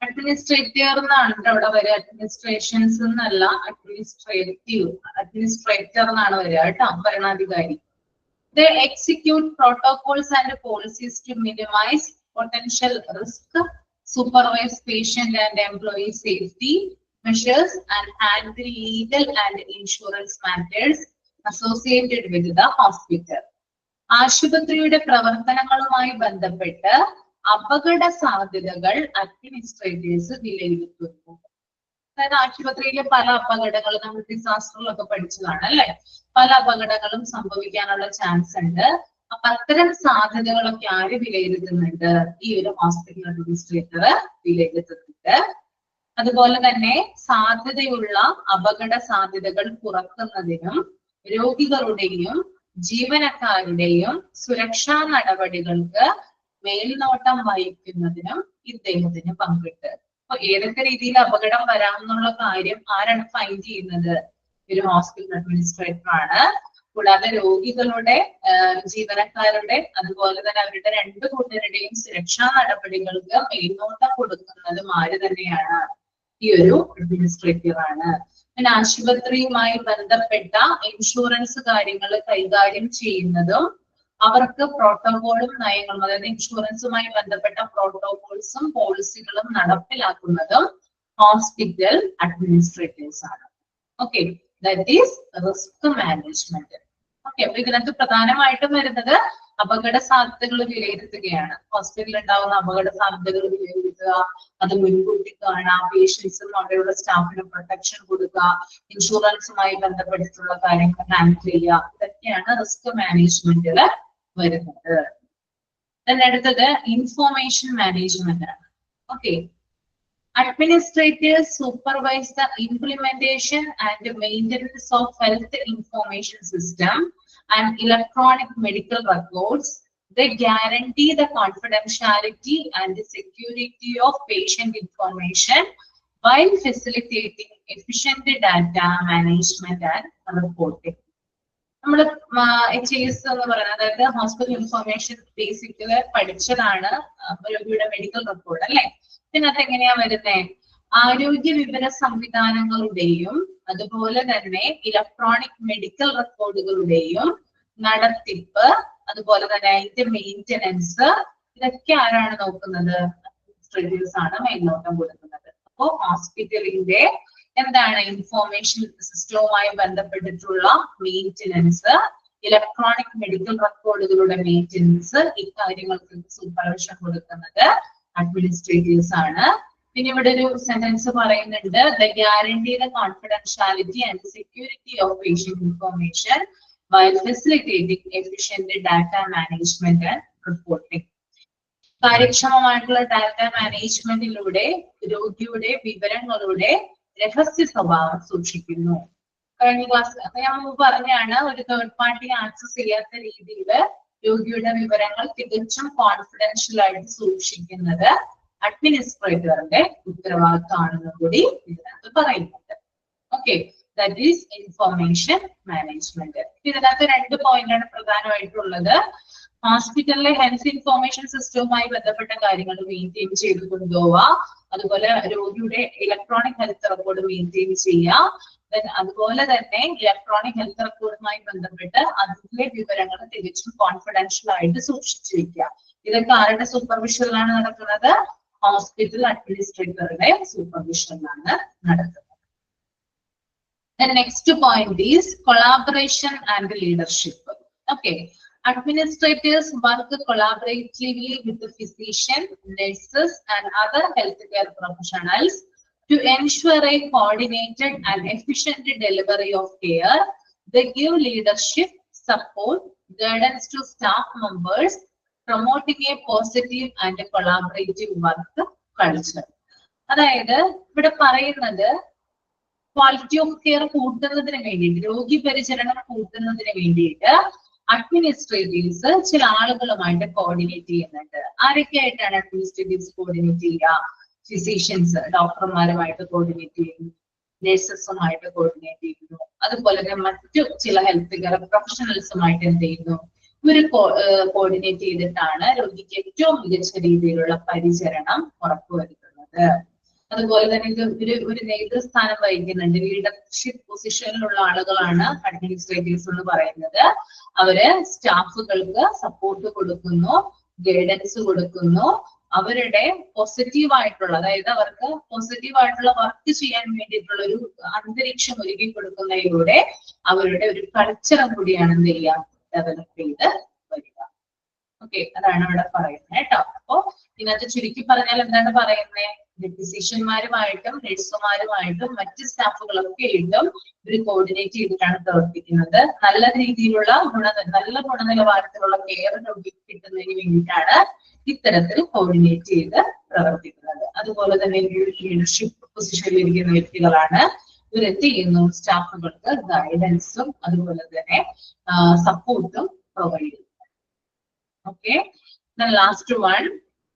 Administrator എന്നാണ് അവിടെ വരിക. അഡ്മിനിസ്ട്രേഷൻസ് എന്നല്ല, അഡ്മിനിസ്ട്രേറ്റർ എന്നാണ് വരിക കേട്ടോ, ഭരണാധികാരി. They execute protocols and policies to minimize potential risk, supervise patient and employee safety measures, and handle legal and insurance matters associated with the hospital. ആശുപത്രിയുടെ പ്രവർത്തനങ്ങളുമായി ബന്ധപ്പെട്ട് അപകട സാധ്യതകൾ അഡ്മിനിസ്ട്രേറ്റേഴ്സ് വിലയിരുത്തുന്നു. അതായത് ആശുപത്രിയിലെ പല അപകടങ്ങളും നമ്മൾ ഡിസാസ്റ്ററിലൊക്കെ പഠിച്ചതാണ് അല്ലെ, പല അപകടങ്ങളും സംഭവിക്കാനുള്ള ചാൻസ് ഉണ്ട്. അപ്പൊ അത്തരം സാധ്യതകളൊക്കെ ആര് വിലയിരുത്തുന്നുണ്ട്? ഈ ഒരു ഹോസ്പിറ്റൽ അഡ്മിനിസ്ട്രേറ്റർ വിലയിരുത്തുന്നുണ്ട്. അതുപോലെ തന്നെ സാധ്യതയുള്ള അപകട സാധ്യതകൾ കുറക്കുന്നതിനും രോഗികളുടെയും ജീവനക്കാരുടെയും സുരക്ഷാ നടപടികൾക്ക് മേൽനോട്ടം വഹിക്കുന്നതിനും ഇദ്ദേഹത്തിന് പങ്കിട്ട്. അപ്പൊ ഏതൊക്കെ രീതിയിൽ അപകടം വരാമെന്നുള്ള കാര്യം ആരാണ് ഫൈൻഡ് ചെയ്യുന്നത്? ഒരു ഹോസ്പിറ്റൽ അഡ്മിനിസ്ട്രേറ്റർ ആണ്. കൂടാതെ രോഗികളുടെ, ജീവനക്കാരുടെ, അതുപോലെ തന്നെ അവരുടെ രണ്ടു കൂട്ടരുടെയും സുരക്ഷാ നടപടികൾക്ക് മേൽനോട്ടം കൊടുക്കുന്നതും ആര് തന്നെയാണ്? ഈ ഒരു അഡ്മിനിസ്ട്രേറ്റർ ആണ്. പിന്നെ ആശുപത്രിയുമായി ബന്ധപ്പെട്ട ഇൻഷുറൻസ് കാര്യങ്ങൾ കൈകാര്യം ചെയ്യുന്നതും അവർക്ക് പ്രോട്ടോകോളും നയങ്ങളും, അതായത് ഇൻഷുറൻസുമായി ബന്ധപ്പെട്ട പ്രോട്ടോകോൾസും പോളിസികളും നടപ്പിലാക്കുന്നതും ഹോസ്പിറ്റൽ അഡ്മിനിസ്ട്രേറ്റേഴ്സ് ആണ്. Okay, that is risk management. Okay, അപ്പൊ ഇതിനകത്ത് പ്രധാനമായിട്ടും വരുന്നത് അപകട സാധ്യതകൾ വിലയിരുത്തുകയാണ്. ഹോസ്പിറ്റലിൽ ഉണ്ടാകുന്ന അപകട സാധ്യതകൾ വിലയിരുത്തുക, അത് മുൻകൂട്ടി കാണുക, പേഷ്യൻസും അവരുടെ സ്റ്റാഫിനും പ്രൊട്ടക്ഷൻ കൊടുക്കുക, ഇൻഷുറൻസുമായി ബന്ധപ്പെട്ടിട്ടുള്ള കാര്യങ്ങൾ ഹാൻഡിൽ ചെയ്യുക, ഇതൊക്കെയാണ് റിസ്ക് മാനേജ്മെന്റില് വരുന്നത്. അടുത്തത് ഇൻഫോർമേഷൻ മാനേജ്മെന്റ് ആണ്. Okay, administrators supervise the implementation and maintenance of health information system and electronic medical records. They guarantee the confidentiality and the security of patient information while facilitating efficient data management and reporting. നമ്മള് HIS എന്ന് പറയുന്നത്, അതായത് hospital information basically പഠിച്ചതാണ് രോഗിയുടെ medical record അല്ലെ. ഇതിനകത്ത് എങ്ങനെയാ വരുന്നത്? ആരോഗ്യ വിവര സംവിധാനങ്ങളുടെയും അതുപോലെ തന്നെ ഇലക്ട്രോണിക് മെഡിക്കൽ റെക്കോർഡുകളുടെയും നടത്തിപ്പ്, അതുപോലെ തന്നെ അതിന്റെ മെയിൻ്റനൻസ്, ഇതൊക്കെ ആരാണ് നോക്കുന്നത്? അഡ്മിനിസ്ട്രേറ്റേഴ്സ് ആണ് മേൽനോട്ടം കൊടുക്കുന്നത്. അപ്പോ ഹോസ്പിറ്റലിന്റെ എന്താണ് ഇൻഫോർമേഷൻ സിസ്റ്റവുമായി ബന്ധപ്പെട്ടിട്ടുള്ള മെയിൻ്റനൻസ്, ഇലക്ട്രോണിക് മെഡിക്കൽ റെക്കോർഡുകളുടെ മെയിൻ്റനൻസ്, ഇക്കാര്യങ്ങൾക്ക് സൂപ്പർവിഷൻ കൊടുക്കുന്നത് അഡ്മിനിസ്ട്രേറ്റേഴ്സ് ആണ്. പിന്നെ ഇവിടെ ഒരു സെന്റൻസ് പറയുന്നുണ്ട്, the guarantee the confidentiality and security of patient information while facilitating efficient data management and reporting. കാര്യക്ഷമമായിട്ടുള്ള ഡാറ്റ മാനേജ്മെന്റിലൂടെ രോഗിയുടെ വിവരങ്ങളുടെ രഹസ്യ സ്വഭാവം സൂക്ഷിക്കുന്നു. കഴിഞ്ഞ ക്ലാസ് ഞാൻ മുമ്പ് പറഞ്ഞാണ്, ഒരു തേർഡ് പാർട്ടി ആക്സസ് ചെയ്യാത്ത രീതിയിൽ രോഗിയുടെ വിവരങ്ങൾ തികച്ചും കോൺഫിഡൻഷ്യൽ ആയിട്ട് സൂക്ഷിക്കുന്നത് അഡ്മിനിസ്ട്രേറ്ററിന്റെ ഉത്തരവാദിത്തമാണെന്ന് കൂടി ഇതിനകത്ത് പറയുന്നുണ്ട്. Okay, that is information management. ഇതിനകത്ത് 2 പോയിന്റാണ് പ്രധാനമായിട്ടുള്ളത്. ഹോസ്പിറ്റലിലെ ഹെൽത്ത് ഇൻഫോർമേഷൻ സിസ്റ്റവുമായി ബന്ധപ്പെട്ട കാര്യങ്ങൾ മെയിൻറ്റെയിൻ ചെയ്ത് കൊണ്ടുപോവുക, അതുപോലെ രോഗിയുടെ ഇലക്ട്രോണിക് ഹെൽത്ത് റെക്കോർഡ് മെയിൻറ്റെയിൻ ചെയ്യുക, അതുപോലെ തന്നെ ഇലക്ട്രോണിക് ഹെൽത്ത് റെക്കോർഡുമായി ബന്ധപ്പെട്ട് അതിലെ വിവരങ്ങൾ തികച്ചും കോൺഫിഡൻഷ്യൽ ആയിട്ട് സൂക്ഷിച്ചു വെക്കുക. ഇതൊക്കെ ആരുടെ സൂപ്പർവിഷനിലാണ് നടക്കുന്നത്? ഹോസ്പിറ്റൽ അഡ്മിനിസ്ട്രേറ്ററുടെ സൂപ്പർവിഷനിലാണ് നടക്കുന്നത്. The next point is collaboration and leadership. Okay, administrators work collaboratively with the physician, nurses, and other healthcare professionals to ensure a coordinated and efficient delivery of care. They give leadership, support, guidance to staff members, promoting a positive and a collaborative work culture. അതായത് ഇവിടെ പറയുന്നത് quality of care കൂട്ടുന്നതിന് വേണ്ടിയിട്ട്, രോഗി പരിചരണം കൂട്ടുന്നതിന് വേണ്ടിയിട്ട് അഡ്മിനിസ്ട്രേറ്റീവ്സ് ചില ആളുകളുമായിട്ട് കോർഡിനേറ്റ് ചെയ്യുന്നുണ്ട്. ആരൊക്കെയായിട്ടാണ് അഡ്മിനിസ്ട്രേറ്റീവ്സ് കോർഡിനേറ്റ് ചെയ്യുക? ഫിസിഷ്യൻസ്, ഡോക്ടർമാരുമായിട്ട് കോർഡിനേറ്റ് ചെയ്യുന്നു, നഴ്സസുമായിട്ട് കോർഡിനേറ്റ് ചെയ്യുന്നു, അതുപോലെ തന്നെ മറ്റു ചില ഹെൽത്ത് കെയർ പ്രൊഫഷണൽസുമായിട്ട് എന്ത് ചെയ്യുന്നു? ഇവര് കോർഡിനേറ്റ് ചെയ്തിട്ടാണ് രോഗിക്ക് ഏറ്റവും മികച്ച രീതിയിലുള്ള പരിചരണം ഉറപ്പുവരുത്തുന്നത്. അതുപോലെ തന്നെ ഇത് ഒരു നേതൃസ്ഥാനം വഹിക്കുന്നുണ്ട്. ലീഡർഷിപ്പ് പൊസിഷനിലുള്ള ആളുകളാണ് അഡ്മിനിസ്ട്രേറ്റീവ്സ് എന്ന് പറയുന്നത്. അവര് സ്റ്റാഫുകൾക്ക് സപ്പോർട്ട് കൊടുക്കുന്നു, ഗൈഡൻസ് കൊടുക്കുന്നു, അവരുടെ പോസിറ്റീവായിട്ടുള്ള, അതായത് അവർക്ക് പോസിറ്റീവായിട്ടുള്ള വർക്ക് ചെയ്യാൻ വേണ്ടിയിട്ടുള്ള ഒരു അന്തരീക്ഷം ഒരുക്കി കൊടുക്കുന്നതിലൂടെ അവരുടെ ഒരു കൾച്ചറും കൂടിയാണ് എന്ത് ചെയ്യുക? ഡെവലപ്പ് ചെയ്ത് വരിക. ഓക്കെ, അതാണ് ഇവിടെ പറയുന്നത് കേട്ടോ. അപ്പോ ഇതിനകത്ത് ചുരുക്കി പറഞ്ഞാൽ എന്താണ് പറയുന്നത്? ഫിസിഷ്യന്മാരുമായിട്ടും നഴ്സുമാരുമായിട്ടും മറ്റ് സ്റ്റാഫുകളൊക്കെ ആയിട്ടും ഇവർ കോർഡിനേറ്റ് ചെയ്തിട്ടാണ് പ്രവർത്തിക്കുന്നത്. നല്ല രീതിയിലുള്ള നല്ല ഗുണനിലവാരത്തിലുള്ള കെയർ രോഗിക്ക് കിട്ടുന്നതിന് വേണ്ടിയിട്ടാണ് ഇത്തരത്തിൽ കോർഡിനേറ്റ് ചെയ്ത് പ്രവർത്തിക്കുന്നത്. അതുപോലെ തന്നെ ലീഡർഷിപ്പ് പൊസിഷനിൽ ഇരിക്കുന്ന വ്യക്തികളാണ്. ഇവരെന്ത് ചെയ്യുന്നു? സ്റ്റാഫുകൾക്ക് ഗൈഡൻസും അതുപോലെ തന്നെ സപ്പോർട്ടും പ്രൊവൈഡ് ചെയ്യുന്നു. Okay, the last one.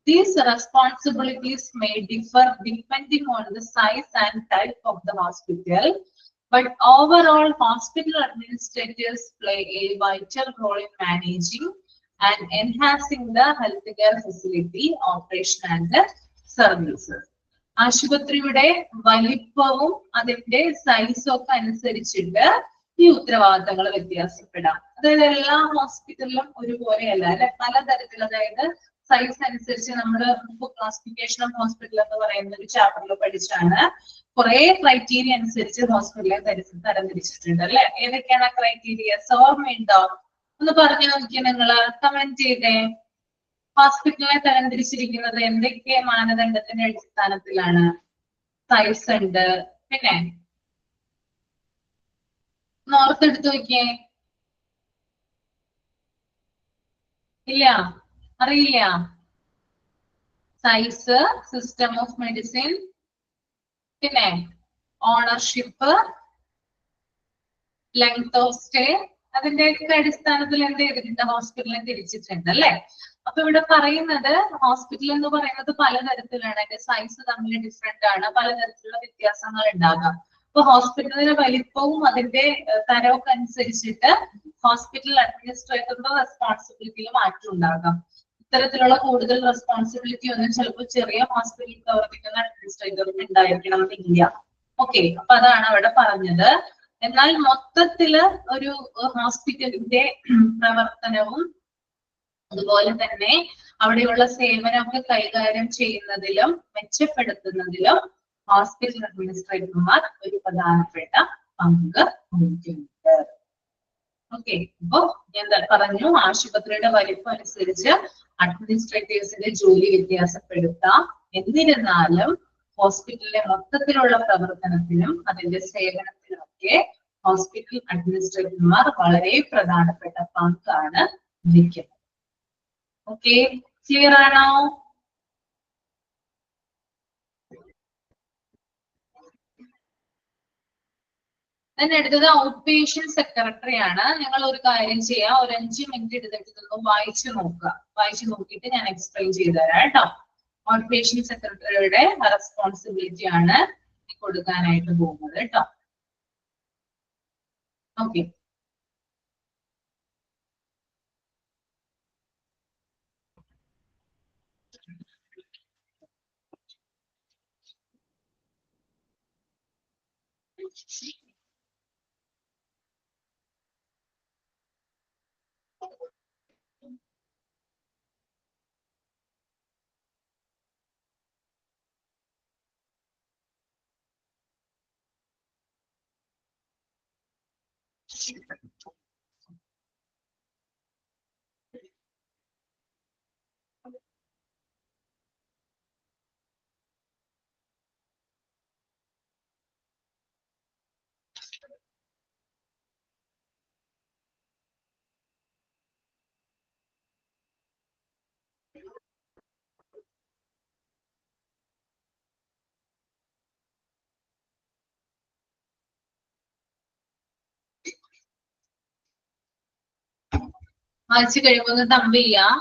These responsibilities may differ depending on the size and type of the hospital, but overall hospital administrators play a vital role in managing and enhancing the healthcare facility operation and services. ആശുപത്രിയുടെ വലിപ്പവും അതിന്റെ സൈസും ഒക്കെ അനുസരിച്ചിട്ട് ഈ ഉത്തരവാദിത്തങ്ങൾ വ്യത്യാസപ്പെടാം. അതായത് എല്ലാ ഹോസ്പിറ്റലിലും ഒരുപോലെയല്ല അല്ലെ, പലതരത്തിൽ, അതായത് സൈസ് അനുസരിച്ച് നമ്മൾ ക്ലാസിഫിക്കേഷൻ ഓഫ് ഹോസ്പിറ്റൽ എന്ന് പറയുന്ന ഒരു ചാപ്റ്ററിൽ പഠിച്ചാണ്. കുറെ ക്രൈറ്റീരിയ അനുസരിച്ച് ഹോസ്പിറ്റലിനെ തരംതിരിച്ചിട്ടുണ്ട് അല്ലെ. ഏതൊക്കെയാണ് ആ ക്രൈറ്റീരിയസ്, ഓർമ്മയുണ്ടോ? ഒന്ന് പറഞ്ഞു നോക്കിയാൽ നിങ്ങള് കമന്റ് ചെയ്തേ. ഹോസ്പിറ്റലിനെ തരംതിരിച്ചിരിക്കുന്നത് എന്തൊക്കെ മാനദണ്ഡത്തിന്റെ അടിസ്ഥാനത്തിലാണ്? സൈസ് ഉണ്ട്, പിന്നെ ഓർത്തെടുത്ത് നോക്കിയേ. ഇല്ല, അറിയില്ല. സൈസ്, സിസ്റ്റം ഓഫ് മെഡിസിൻ, പിന്നെ ഓണർഷിപ്പ്, ലെങ്ത് ഓഫ് സ്റ്റേ, അതിന്റെയൊക്കെ അടിസ്ഥാനത്തിൽ എന്ത് ചെയ്തിട്ടുണ്ട്? ഹോസ്പിറ്റലിനെ തിരിച്ചിട്ടുണ്ട് അല്ലെ. അപ്പൊ ഇവിടെ പറയുന്നത് ഹോസ്പിറ്റൽ എന്ന് പറയുന്നത് പലതരത്തിലാണ്, അതിന്റെ സൈസ് തമ്മിൽ ഡിഫറെന്റ് ആണ്, പലതരത്തിലുള്ള വ്യത്യാസങ്ങൾ ഉണ്ടാകാം. അപ്പൊ ഹോസ്പിറ്റലിന്റെ വലിപ്പവും അതിന്റെ തരമൊക്കെ അനുസരിച്ചിട്ട് ഹോസ്പിറ്റൽ അഡ്മിനിസ്ട്രേറ്ററുടെ റെസ്പോൺസിബിലിറ്റിയിൽ മാറ്റം ഉണ്ടാകാം. ഇത്തരത്തിലുള്ള കൂടുതൽ റെസ്പോൺസിബിലിറ്റി ഒന്നും ചിലപ്പോൾ ചെറിയ ഹോസ്പിറ്റലിൽ പ്രവർത്തിക്കുന്ന അഡ്മിനിസ്ട്രേറ്റർക്ക് ഉണ്ടായിരിക്കണം എന്നില്ല. ഓക്കെ, അപ്പൊ അതാണ് അവിടെ പറഞ്ഞത്. എന്നാൽ മൊത്തത്തില് ഒരു ഹോസ്പിറ്റലിന്റെ പ്രവർത്തനവും അതുപോലെ തന്നെ അവിടെയുള്ള സേവനമൊക്കെ കൈകാര്യം ചെയ്യുന്നതിലും മെച്ചപ്പെടുത്തുന്നതിലും ഹോസ്പിറ്റൽ അഡ്മിനിസ്ട്രേറ്റർമാർ ഒരു പ്രധാനപ്പെട്ട പങ്ക് വഹിക്കുന്നുണ്ട്. ഓക്കെ, അപ്പോ ഞാൻ പറഞ്ഞു, ആശുപത്രിയുടെ വലിപ്പം അനുസരിച്ച് അഡ്മിനിസ്ട്രേറ്റേഴ്സിന്റെ ജോലി വ്യത്യാസപ്പെടുത്താം. എന്നിരുന്നാലും ഹോസ്പിറ്റലിലെ മൊത്തത്തിലുള്ള പ്രവർത്തനത്തിനും അതിന്റെ സേവനത്തിനും ഒക്കെ ഹോസ്പിറ്റൽ അഡ്മിനിസ്ട്രേറ്റർമാർ വളരെ പ്രധാനപ്പെട്ട പങ്കാണ് വഹിക്കുന്നത്. ഓക്കെ, ക്ലിയർ ആണോ? അടുത്തത് ഔട്ട് പേഷ്യന്റ് സെക്രട്ടറി ആണ്. ഞങ്ങൾ ഒരു കാര്യം ചെയ്യാം, ഒരു 5 മിനിറ്റ് എടുത്തിട്ട് ഇതൊന്ന് വായിച്ചു നോക്കുക. വായിച്ചു നോക്കിയിട്ട് ഞാൻ എക്സ്പ്ലെയിൻ ചെയ്തു തരാം കേട്ടോ. ഔട്ട് പേഷ്യന്റ് സെക്രട്ടറിയുടെ റെസ്പോൺസിബിലിറ്റി ആണ് കൊടുക്കാനായിട്ട് പോകുന്നത് കേട്ടോ. ഓക്കെ, വായിച്ചു കഴിയുമ്പോൾ ഒന്ന് തമ്പ് ചെയ്യാം.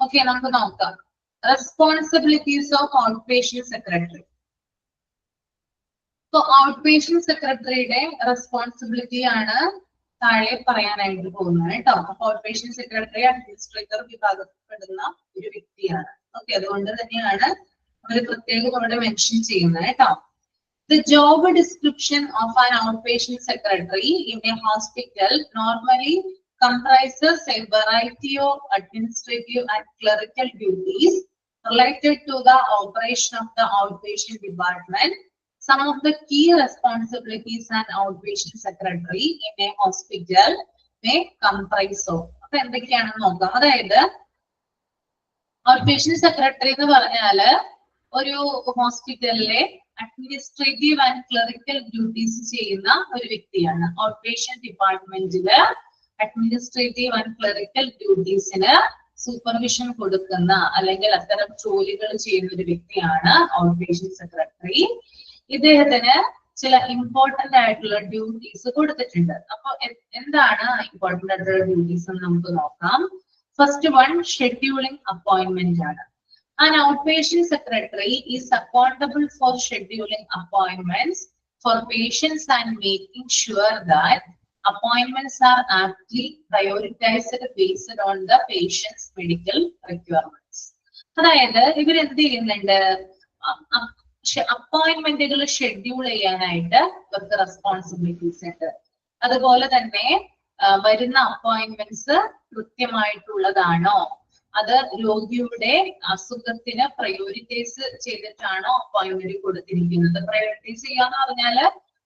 ഓക്കെ, നമുക്ക് നോക്കാം. Responsibilities of out patient secretary. ഇപ്പൊ ഔട്ട് പേഷ്യന്റ് സെക്രട്ടറിയുടെ റെസ്പോൺസിബിലിറ്റി ആണ് താഴെ പറയാനായിട്ട് പോകുന്നത് കേട്ടോ. അപ്പൊ ഔട്ട് പേഷ്യന്റ് സെക്രട്ടറി അഡ്മിനിസ്ട്രേറ്റർ വിഭാഗത്തിൽപ്പെടുന്ന ഒരു വ്യക്തിയാണ്. ഓക്കെ, അതുകൊണ്ട് തന്നെയാണ് അവർ പ്രത്യേകം അവിടെ മെൻഷൻ ചെയ്യുന്നത് കേട്ടോ. The job description of an outpatient secretary in a hospital normally comprises a variety of administrative and clerical duties related to the operation of the outpatient department. Some of the key responsibilities an outpatient secretary in a hospital may comprise of. അപ്പൊ എന്തൊക്കെയാണെന്ന് നോക്കാം. അതായത് outpatient secretary എന്ന് പറഞ്ഞാല് ഒരു ഹോസ്പിറ്റലിലെ administrative and clerical duties ചെയ്യുന്ന ഒരു വ്യക്തിയാണ്. ഔട്ട്പേഷ്യന്റ് ഡിപ്പാർട്ട്മെന്റില് അഡ്മിനിസ്ട്രേറ്റീവ് ആൻഡ് ക്ലറിക്കൽ ഡ്യൂട്ടീസിന് സൂപ്പർവിഷൻ കൊടുക്കുന്ന അല്ലെങ്കിൽ അത്തരം ജോലികൾ ചെയ്യുന്ന ഒരു വ്യക്തിയാണ് ഔട്ട്പേഷ്യന്റ് സെക്രട്ടറി. ഇദ്ദേഹത്തിന് ചില ഇമ്പോർട്ടന്റ് ആയിട്ടുള്ള ഡ്യൂട്ടീസ് കൊടുത്തിട്ടുണ്ട്. അപ്പൊ എന്താണ് ഇമ്പോർട്ടന്റ് ആയിട്ടുള്ള ഡ്യൂട്ടീസ് എന്ന് നമുക്ക് നോക്കാം. ഫസ്റ്റ് വൺ ഷെഡ്യൂളിംഗ് അപ്പോയിന്റ്മെന്റ് ആണ്. An outpatient secretary is accountable for scheduling appointments for patients and making sure that appointments are aptly prioritized based on the patient's medical requirements. അതായത് ഇവരെന്ത് ചെയ്യുന്നുണ്ട്, അപ്പോയിന്റ്മെന്റുകൾ ഷെഡ്യൂൾ ചെയ്യാനായിട്ട് ഇവർക്ക് റെസ്പോൺസിബിലിറ്റീസ് ഉണ്ട്. അതുപോലെ തന്നെ വരുന്ന അപ്പോയിന്റ്മെന്റ്സ് കൃത്യമായിട്ടുള്ളതാണോ, അത് രോഗിയുടെ അസുഖത്തിന് പ്രയോറിറ്റൈസ് ചെയ്തിട്ടാണോ അപ്പോയിന്റ്മെന്റ് കൊടുത്തിരിക്കുന്നത്. പ്രയോറിറ്റൈസ് ചെയ്യാന്ന് പറഞ്ഞാല്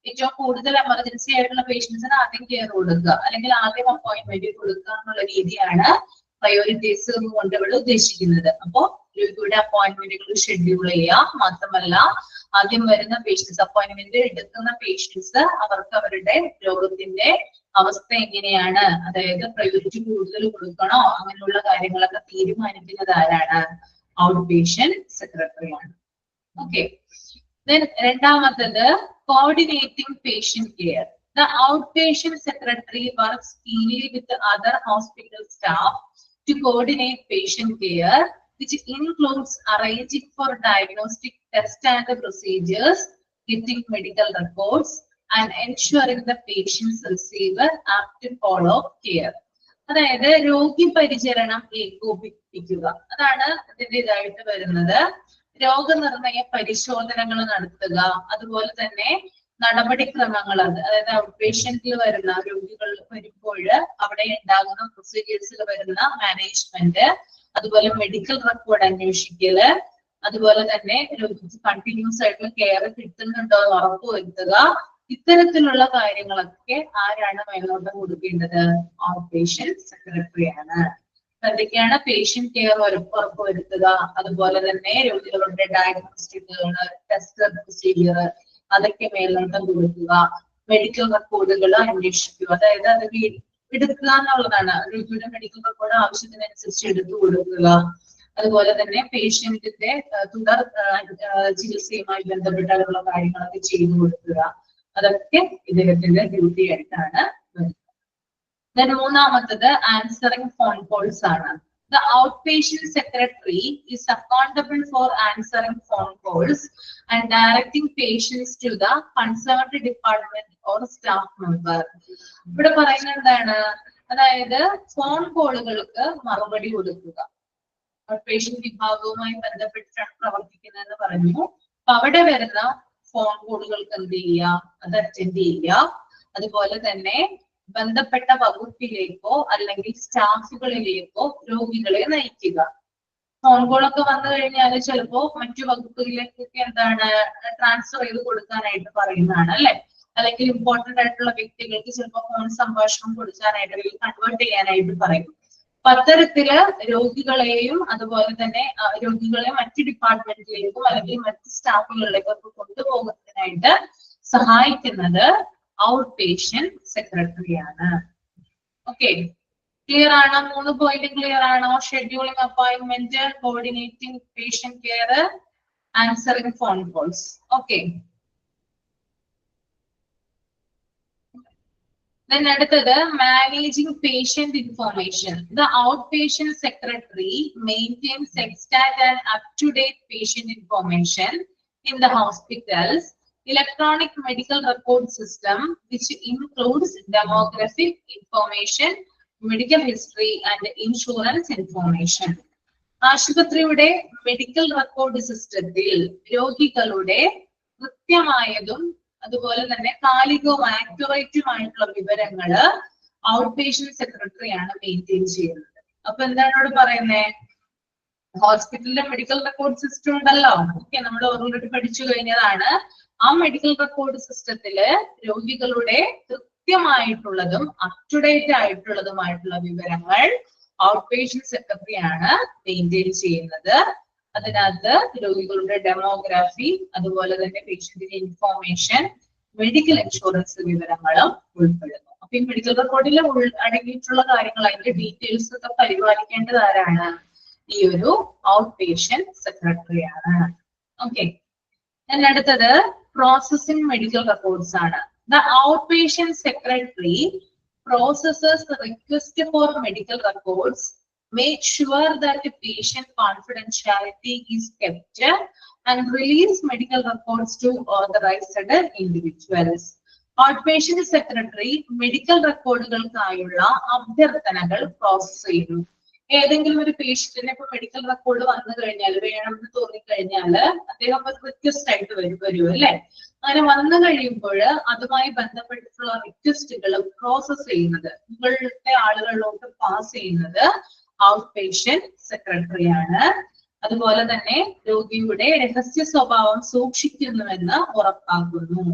ഏറ്റവും കൂടുതൽ എമർജൻസി ആയിട്ടുള്ള പേഷ്യൻസിന് ആദ്യം കെയർ കൊടുക്കുക, അല്ലെങ്കിൽ ആദ്യം അപ്പോയിന്റ്മെന്റ് കൊടുക്കുക എന്നുള്ള രീതിയാണ് പ്രയോറിറ്റൈസ് കൊണ്ട് ഇവിടെ ഉദ്ദേശിക്കുന്നത്. അപ്പോ രോഗിയുടെ അപ്പോയിന്റ്മെന്റുകൾ ഷെഡ്യൂൾ ചെയ്യുക, മാത്രമല്ല ആദ്യം വരുന്ന പേഷ്യൻസ്, അപ്പോയിന്റ്മെന്റ് എടുക്കുന്ന പേഷ്യൻസ് അവർക്ക് അവരുടെ രോഗത്തിന്റെ അവസ്ഥ എങ്ങനെയാണ്, അതായത് പ്രയോറിറ്റി കൂടുതൽ കൊടുക്കണോ, അങ്ങനെയുള്ള കാര്യങ്ങളൊക്കെ തീരുമാനിക്കുന്നത് ആരാണ്, ഔട്ട് പേഷ്യന്റ് സെക്രട്ടറി ആണ്. ഓക്കെ, രണ്ടാമത്തത് coordinating patient care. The outpatient secretary works keenly with the other hospital staff to coordinate patient care, which includes arranging for diagnostic tests and procedures, getting medical records, and ensuring the patients receive apt follow-up care. അതായത് രോഗി പരിചരണം ഏകോപിപ്പിക്കുക, അതാണ് ഇതിന്റെ ഇതായിട്ട് വരുന്നത്. രോഗനിർണയ പരിശോധനകൾ നടത്തുക, അതുപോലെ തന്നെ നടപടിക്രമങ്ങൾ, അതായത് ഔട്ട് പേഷ്യന്റിൽ വരുന്ന രോഗികൾ വരുമ്പോൾ അവിടെ ഉണ്ടാകുന്ന പ്രൊസീജിയേഴ്സിൽ വരുന്ന മാനേജ്മെന്റ്, അതുപോലെ മെഡിക്കൽ റെക്കോർഡ് അന്വേഷിക്കല്, അതുപോലെ തന്നെ രോഗിക്ക് കണ്ടിന്യൂസ് ആയിട്ടുള്ള കെയർ കിട്ടുന്നുണ്ടോ എന്ന് ഉറപ്പുവരുത്തുക. ഇത്തരത്തിലുള്ള കാര്യങ്ങളൊക്കെ ആരാണ് മേൽനോട്ടം കൊടുക്കേണ്ടത്, ഔട്ട് പേഷ്യന്റ് സെക്രട്ടറി ആണ്. എന്തൊക്കെയാണ് പേഷ്യന്റ് കെയർ ഉറപ്പുവരുത്തുക, അതുപോലെ തന്നെ രോഗികളുടെ ഡയഗ്നോസ്റ്റിക്കുകൾ, ടെസ്റ്റ് പ്രൊസീജിയർ അതൊക്കെ മേൽനോട്ടം കൊടുക്കുക, മെഡിക്കൽ റെക്കോർഡുകൾ അന്വേഷിക്കുക, അതായത് അത് എടുക്കുക എന്നുള്ളതാണ്. രോഗിയുടെ മെഡിക്കൽ റെക്കോർഡ് ആവശ്യത്തിനനുസരിച്ച് എടുത്തു കൊടുക്കുക. അതുപോലെ തന്നെ പേഷ്യന്റിന്റെ തുടർ ചികിത്സയുമായി ബന്ധപ്പെട്ടുള്ള കാര്യങ്ങളൊക്കെ ചെയ്തു കൊടുക്കുക. അതൊക്കെ ഇദ്ദേഹത്തിന്റെ ഡ്യൂട്ടി ആയിട്ടാണ് വരുന്നത്. മൂന്നാമത്തത് ആൻസറിങ് ഫോൺ കോൾസ് ആണ്. The outpatient secretary is accountable for answering phone calls and directing patients to the concerned department or staff member. ഇവിടെ പറയുന്നത് എന്താണ്, അതായത് ഫോൺ കോളുകൾക്ക് മറുപടി കൊടുക്കുക. ഔട്ട്പേഷ്യന്റ് വിഭാഗവുമായി ബന്ധപ്പെട്ടിട്ടാണ് പ്രവർത്തിക്കുന്നതെന്ന് പറഞ്ഞു. അപ്പൊ അവിടെ വരുന്ന ഫോൺ കോളുകൾക്ക് എന്ത് ചെയ്യുക, അത് അറ്റൻഡ് ചെയ്യുക. അതുപോലെ തന്നെ ബന്ധപ്പെട്ട വകുപ്പിലേക്കോ അല്ലെങ്കിൽ സ്റ്റാഫുകളിലേക്കോ രോഗികളെ നയിക്കുക. ഫോൺ കോളൊക്കെ വന്നു കഴിഞ്ഞാൽ ചിലപ്പോ മറ്റു വകുപ്പുകളിലേക്കൊക്കെ എന്താണ് ട്രാൻസ്ഫർ ചെയ്ത് കൊടുക്കാനായിട്ട് പറയുന്നതാണ് അല്ലെ, അല്ലെങ്കിൽ ഇമ്പോർട്ടന്റ് ആയിട്ടുള്ള വ്യക്തികൾക്ക് ചിലപ്പോൾ ഫോൺ സംഭാഷണം കൊടുക്കാനായിട്ട് അല്ലെങ്കിൽ കൺവേർട്ട് ചെയ്യാനായിട്ട് പറയും. അപ്പൊ അത്തരത്തില് രോഗികളെയും അതുപോലെ തന്നെ രോഗികളെ മറ്റു ഡിപ്പാർട്ട്മെന്റിലേക്കും അല്ലെങ്കിൽ മറ്റ് സ്റ്റാഫുകളിലേക്കും ഒക്കെ കൊണ്ടുപോകുന്നതിനായിട്ട് സഹായിക്കുന്നത് ഔട്ട് പേഷ്യന്റ് സെക്രട്ടറി ആണ്. ഓക്കെ, ക്ലിയർ ആണോ? 3 പോയിന്റ് ക്ലിയർ ആണോ? Scheduling appointment, coordinating patient care, answering phone calls. Okay, Then അടുത്തത് managing patient information. The outpatient secretary maintains extant and up-to-date patient information in the hospitals, electronic medical record system, which includes demographic information, medical history, and insurance information. ആശുപത്രിയുടെ medical record സിസ്റ്റത്തിൽ രോഗികളുടെ കൃത്യമായതും അതുപോലെ തന്നെ കാലികവും ആക്യുറേറ്റുമായിട്ടുള്ള വിവരങ്ങള് out patient സെക്രട്ടറിയാണ് maintain ചെയ്യുന്നത്. അപ്പൊ എന്താണ് ഇവിടെ പറയുന്നത്? ഹോസ്പിറ്റലിലെ മെഡിക്കൽ റെക്കോർഡ് സിസ്റ്റം ഉണ്ടല്ലോ, ഓക്കെ, നമ്മൾ ഓൾറെഡി പഠിച്ചു കഴിഞ്ഞതാണ്. ആ മെഡിക്കൽ റെക്കോർഡ് സിസ്റ്റത്തില് രോഗികളുടെ കൃത്യമായിട്ടുള്ളതും അപ് ടു ഡേറ്റ് ആയിട്ടുള്ളതുമായിട്ടുള്ള വിവരങ്ങൾ ഔട്ട് പേഷ്യന്റ് സെക്രട്ടറിയാണ് മെയിൻറ്റെയിൻ ചെയ്യുന്നത്. അതിനകത്ത് രോഗികളുടെ ഡെമോഗ്രാഫി, അതുപോലെ തന്നെ പേഷ്യന്റിന്റെ ഇൻഫോർമേഷൻ, മെഡിക്കൽ ഇൻഷുറൻസ് വിവരങ്ങളും ഉൾപ്പെടുന്നു. അപ്പൊ ഈ മെഡിക്കൽ റെക്കോർഡിൽ അടങ്ങിയിട്ടുള്ള കാര്യങ്ങൾ, അതിന്റെ ഡീറ്റെയിൽസ് ഒക്കെ പരിപാലിക്കേണ്ടത് ആരാണ്? ഈ ഒരു ഔട്ട് പേഷ്യന്റ് സെക്രട്ടറിയാണ്. ഓക്കെ, അടുത്തത് പ്രോസസിംഗ് മെഡിക്കൽ റെക്കോർഡ്സ് ആണ്. The out patient secretary processes the request for medical records, make sure that the patient confidentiality is kept, and release medical records to authorized individuals. Outpatient secretary medical റെക്കോർഡുകൾക്കായുള്ള അഭ്യർത്ഥനകൾ process ചെയ്യുന്നു. ഏതെങ്കിലും ഒരു പേഷ്യന്റിന് ഇപ്പൊ medical record വന്നു കഴിഞ്ഞാൽ, വേണമെന്ന് തോന്നിക്കഴിഞ്ഞാൽ അദ്ദേഹം റിക്വസ്റ്റ് ആയിട്ട് വരും അല്ലെ. അങ്ങനെ വന്നു കഴിയുമ്പോൾ അതുമായി ബന്ധപ്പെട്ടിട്ടുള്ള റിക്വസ്റ്റുകൾ പ്രോസസ് ചെയ്യുന്നത്, നിങ്ങളുടെ ആളുകളിലോട്ട് പാസ് ചെയ്യുന്നത് ഔട്ട് പേഷ്യന്റ് സെക്രട്ടറിയാണ്. അതുപോലെ തന്നെ രോഗിയുടെ രഹസ്യ സ്വഭാവം സൂക്ഷിക്കുന്നുവെന്ന് ഉറപ്പാക്കുന്നു.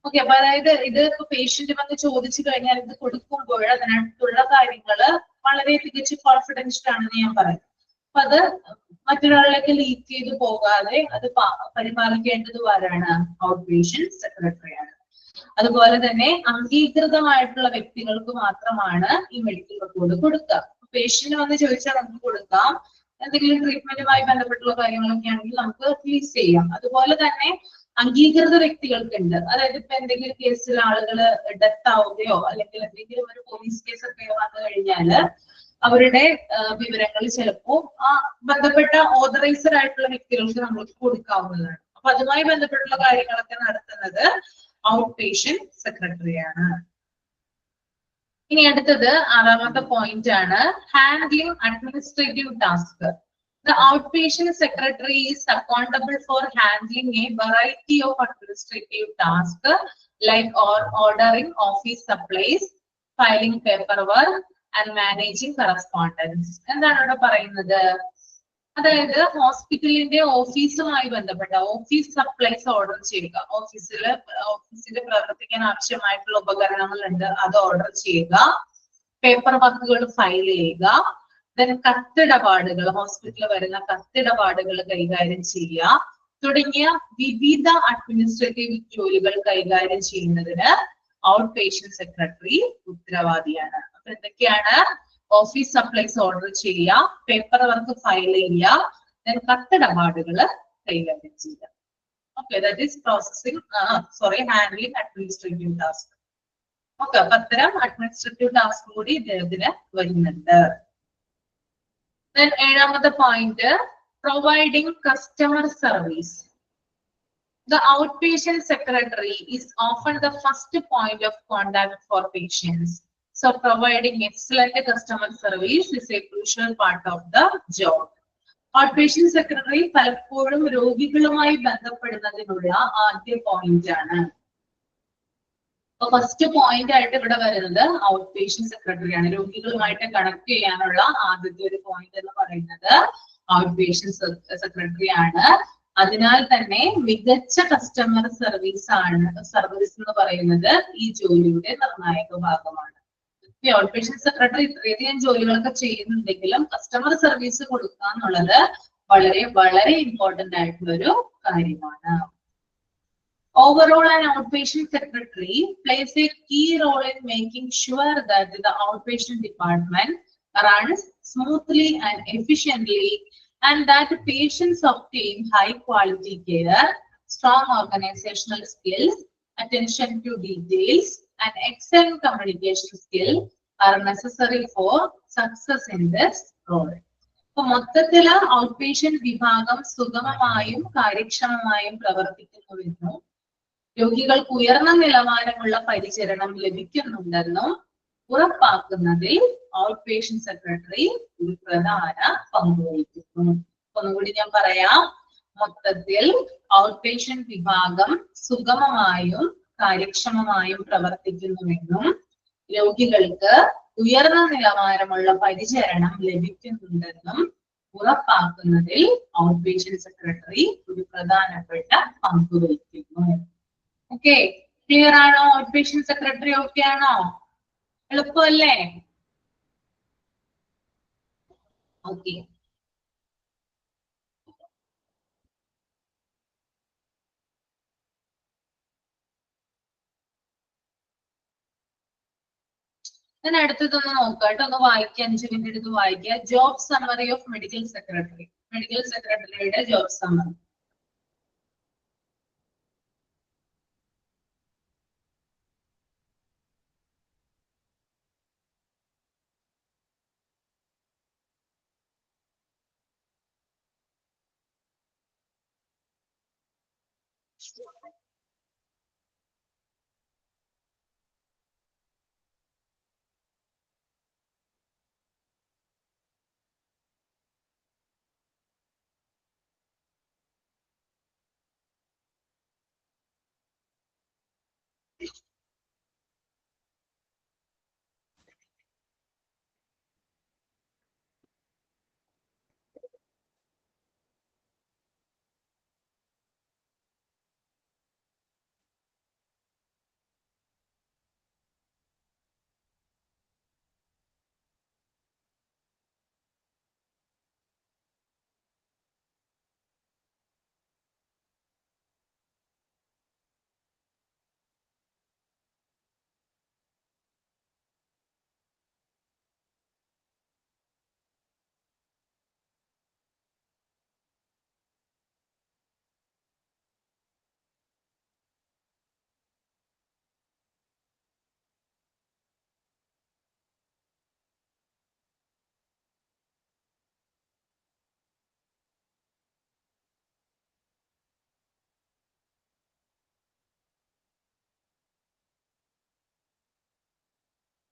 ഓക്കെ, അപ്പൊ അതായത് ഇത് ഇപ്പൊ പേഷ്യന്റ് വന്ന് ചോദിച്ചു കഴിഞ്ഞാൽ ഇത് കൊടുക്കുമ്പോൾ അതിനടുത്തുള്ള കാര്യങ്ങള് വളരെ തികച്ചും കോൺഫിഡൻഷ്യൽ ആണെന്ന് ഞാൻ പറയും. അപ്പൊ അത് മറ്റൊരാളിലേക്ക് ലീക്ക് ചെയ്ത് പോകാതെ അത് പരിപാലിക്കേണ്ടത് ആരാണ്? ഔട്ട് പേഷ്യന്റ് സെക്രട്ടറിയാണ്. അതുപോലെ തന്നെ അംഗീകൃതമായിട്ടുള്ള വ്യക്തികൾക്ക് മാത്രമാണ് ഈ മെഡിക്കൽ റെക്കോർഡ് കൊടുക്കുക. പേഷ്യന്റ് വന്ന് ചോദിച്ചാൽ നമുക്ക് കൊടുക്കാം. എന്തെങ്കിലും ട്രീറ്റ്മെന്റുമായി ബന്ധപ്പെട്ടുള്ള കാര്യങ്ങളൊക്കെ ആണെങ്കിൽ നമുക്ക് റിലീസ് ചെയ്യാം. അതുപോലെ തന്നെ അംഗീകൃത വ്യക്തികൾക്കുണ്ട്. അതായത് ഇപ്പൊ എന്തെങ്കിലും കേസിൽ ആളുകള് ഡെത്ത് ആവുകയോ അല്ലെങ്കിൽ എന്തെങ്കിലും ഒരു പോലീസ് കേസ് ഒക്കെ വന്നു കഴിഞ്ഞാല് അവരുടെ വിവരങ്ങൾ ചിലപ്പോൾ ആ ബന്ധപ്പെട്ട ഓതറൈസ്ഡ് ആയിട്ടുള്ള വ്യക്തികൾക്ക് നമ്മൾക്ക് കൊടുക്കാവുന്നതാണ്. അപ്പൊ അതുമായി ബന്ധപ്പെട്ടുള്ള കാര്യങ്ങളൊക്കെ നടത്തുന്നത് ഔട്ട് പേഷ്യന്റ് സെക്രട്ടറിയാണ്. ഇനി അടുത്തത് ആറാമത്തെ പോയിന്റ് ആണ് handling administrative task. The outpatient secretary is accountable for handling a variety of administrative tasks like ordering office supplies, filing paperwork, and managing correspondence. എന്താണ് ഇവിടെ പറയുന്നത്? അതായത് ഹോസ്പിറ്റലിന്റെ ഓഫീസുമായി ബന്ധപ്പെട്ട ഓഫീസ് സപ്ലൈസ് ഓർഡർ ചെയ്യുക, ഓഫീസിൽ പ്രവർത്തിക്കാൻ ആവശ്യമായിട്ടുള്ള ഉപകരണങ്ങൾ ഉണ്ട്, അത് ഓർഡർ ചെയ്യുക, പേപ്പർ വർക്കുകൾ ഫയൽ ചെയ്യുക, കത്തിടപാടുകൾ, ഹോസ്പിറ്റലിൽ വരുന്ന കത്തിടപാടുകൾ കൈകാര്യം ചെയ്യുക തുടങ്ങിയ വിവിധ അഡ്മിനിസ്ട്രേറ്റീവ് ജോലികൾ കൈകാര്യം ചെയ്യുന്നതിന് ഔട്ട് പേഷ്യന്റ് സെക്രട്ടറി ഉത്തരവാദിയാണ്. അപ്പൊ എന്തൊക്കെയാണ്? ഓഫീസ് സപ്ലൈസ് ഓർഡർ ചെയ്യുക, പേപ്പർ വർക്ക് ഫയൽ ചെയ്യുക, കത്തിടപാടുകൾ കൈകാര്യം ചെയ്യുക. Okay, that is handling administrative task. Okay, അപ്പൊ അത്തരം അഡ്മിനിസ്ട്രേറ്റീവ് ടാസ്ക് കൂടി ഇദ്ദേഹത്തിന് വരുന്നുണ്ട്. Then ഏഴാമത്തെ point providing customer service. The outpatient secretary is often the first point of contact for patients. So providing excellent customer service is a crucial part of the job. Outpatient secretary പലപ്പോഴും രോഗികളുമായി ബന്ധപ്പെടുന്നതിനുള്ള ആദ്യ point ആണ്. First point ആയിട്ട് ഇവിടെ വരുന്നത് out patient സെക്രട്ടറിയാണ്. രോഗികളുമായിട്ട് connect ചെയ്യാനുള്ള ആദ്യത്തെ ഒരു പോയിന്റ് എന്ന് പറയുന്നത് ഔട്ട് പേഷ്യന്റ് സെക്രട്ടറി ആണ്. അതിനാൽ തന്നെ മികച്ച കസ്റ്റമർ സർവീസ് എന്ന് പറയുന്നത് ഈ ജോലിയുടെ നിർണായക ഭാഗമാണ്. ഔട്ട് പേഷ്യന്റ് സെക്രട്ടറി ഇത്രയധികം ജോലികളൊക്കെ ചെയ്യുന്നുണ്ടെങ്കിലും കസ്റ്റമർ സർവീസ് കൊടുക്കുക എന്നുള്ളത് വളരെ വളരെ ഇമ്പോർട്ടന്റ് ആയിട്ടുള്ള ഒരു കാര്യമാണ്. Overall, an outpatient secretary plays a key role in making sure that the outpatient department runs smoothly and efficiently, and that patients obtain high quality care, strong organizational skills, attention to details, and excellent communication skill are necessary for success in this role. അപ്പൊ മൊത്തത്തില് out patient വിഭാഗം സുഗമമായും കാര്യക്ഷമമായും പ്രവർത്തിക്കുന്നുവെന്നും രോഗികൾക്ക് ഉയർന്ന നിലവാരമുള്ള പരിചരണം ലഭിക്കുന്നുണ്ടെന്നും ഉറപ്പാക്കുന്നതിൽ out patient secretary ഒരു പ്രധാന പങ്ക് വഹിക്കുന്നു. ഒന്നുകൂടി ഞാൻ പറയാം, മൊത്തത്തിൽ ഔട്ട് പേഷ്യന്റ് വിഭാഗം സുഗമമായും കാര്യക്ഷമമായും പ്രവർത്തിക്കുന്നുവെന്നും രോഗികൾക്ക് ഉയർന്ന നിലവാരമുള്ള പരിചരണം ലഭിക്കുന്നുണ്ടെന്നും ഉറപ്പാക്കുന്നതിൽ ഔട്ട് പേഷ്യന്റ് സെക്രട്ടറി ഒരു പ്രധാനപ്പെട്ട പങ്ക് വഹിക്കുന്നു. ഓക്കെ, ക്ലിയർ ആണോ? ഔട്ട് പേഷ്യന്റ് സെക്രട്ടറി ഓക്കെ ആണോ? എളുപ്പമല്ലേ? ഓക്കെ. ഞാൻ അടുത്തതൊന്ന് നോക്കാട്ടോ, ഒന്ന് വായിക്കാം, 5 മിനിറ്റ് എടുത്ത് വായിക്കാം. Job summary of medical secretary. Medical സെക്രട്ടറിയുടെ ജോബ് സമ്മറി.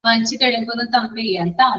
വായിച്ചു കഴിയുമ്പോൾ ഒന്ന് തമ്പ് ചെയ്യാം കേട്ടോ.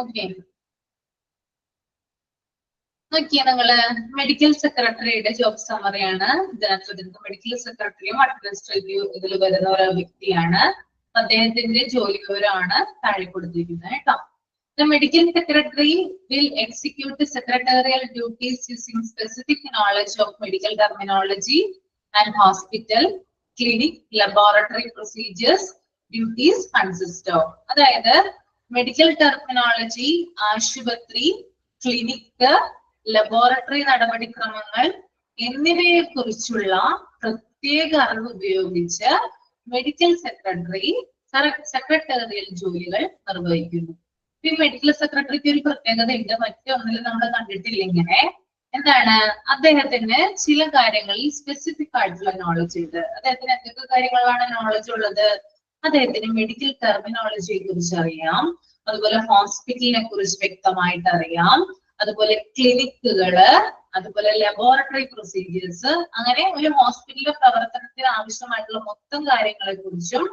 ഓക്കെ, നോക്കിയാ നിങ്ങള് മെഡിക്കൽ സെക്രട്ടറിയുടെ ജോബ് സമ്മറിയാണ് ഇതിനകത്ത് വരുന്നത്. മെഡിക്കൽ സെക്രട്ടറിയും അഡ്മിനിസ്ട്രേറ്റീവ് ഇതിൽ വരുന്ന ഒരു വ്യക്തിയാണ്. അദ്ദേഹത്തിന്റെ ജോലി വിവരമാണ് താഴെ കൊടുത്തിരിക്കുന്നത് കേട്ടോ. The medical secretary will execute secretarial duties using specific knowledge of medical terminology and hospital, clinic, laboratory procedures. Duties consist of. അതായത് മെഡിക്കൽ ടെർമിനോളജി, ആശുപത്രി, ക്ലിനിക്ക്, ലബോറട്ടറി നടപടിക്രമങ്ങൾ എന്നിവയെ കുറിച്ചുള്ള പ്രത്യേക അറിവ് ഉപയോഗിച്ച് മെഡിക്കൽ സെക്രട്ടറി സെക്രട്ടേറിയൽ ജോലികൾ നിർവഹിക്കുന്നു. ഈ മെഡിക്കൽ സെക്രട്ടറിക്ക് ഒരു പ്രത്യേകത ഉണ്ട്, മറ്റൊന്നിലും നമ്മൾ കണ്ടിട്ടില്ല ഇങ്ങനെ. എന്താണ്, അദ്ദേഹത്തിന് ചില കാര്യങ്ങളിൽ സ്പെസിഫിക് ആയിട്ടുള്ള നോളജ് ഉണ്ട്. അദ്ദേഹത്തിന് എന്തൊക്കെ കാര്യങ്ങളാണ് നോളജ് ഉള്ളത്? അദ്ദേഹത്തിന് മെഡിക്കൽ ടെർമിനോളജിയെ കുറിച്ച് അറിയാം, അതുപോലെ ഹോസ്പിറ്റലിനെ കുറിച്ച് വ്യക്തമായിട്ട് അറിയാം, അതുപോലെ ക്ലിനിക്കുകള്, അതുപോലെ ലബോറട്ടറി പ്രൊസീജിയേഴ്സ്, അങ്ങനെ ഒരു ഹോസ്പിറ്റലിലെ പ്രവർത്തനത്തിന് ആവശ്യമായിട്ടുള്ള മൊത്തം കാര്യങ്ങളെ കുറിച്ചും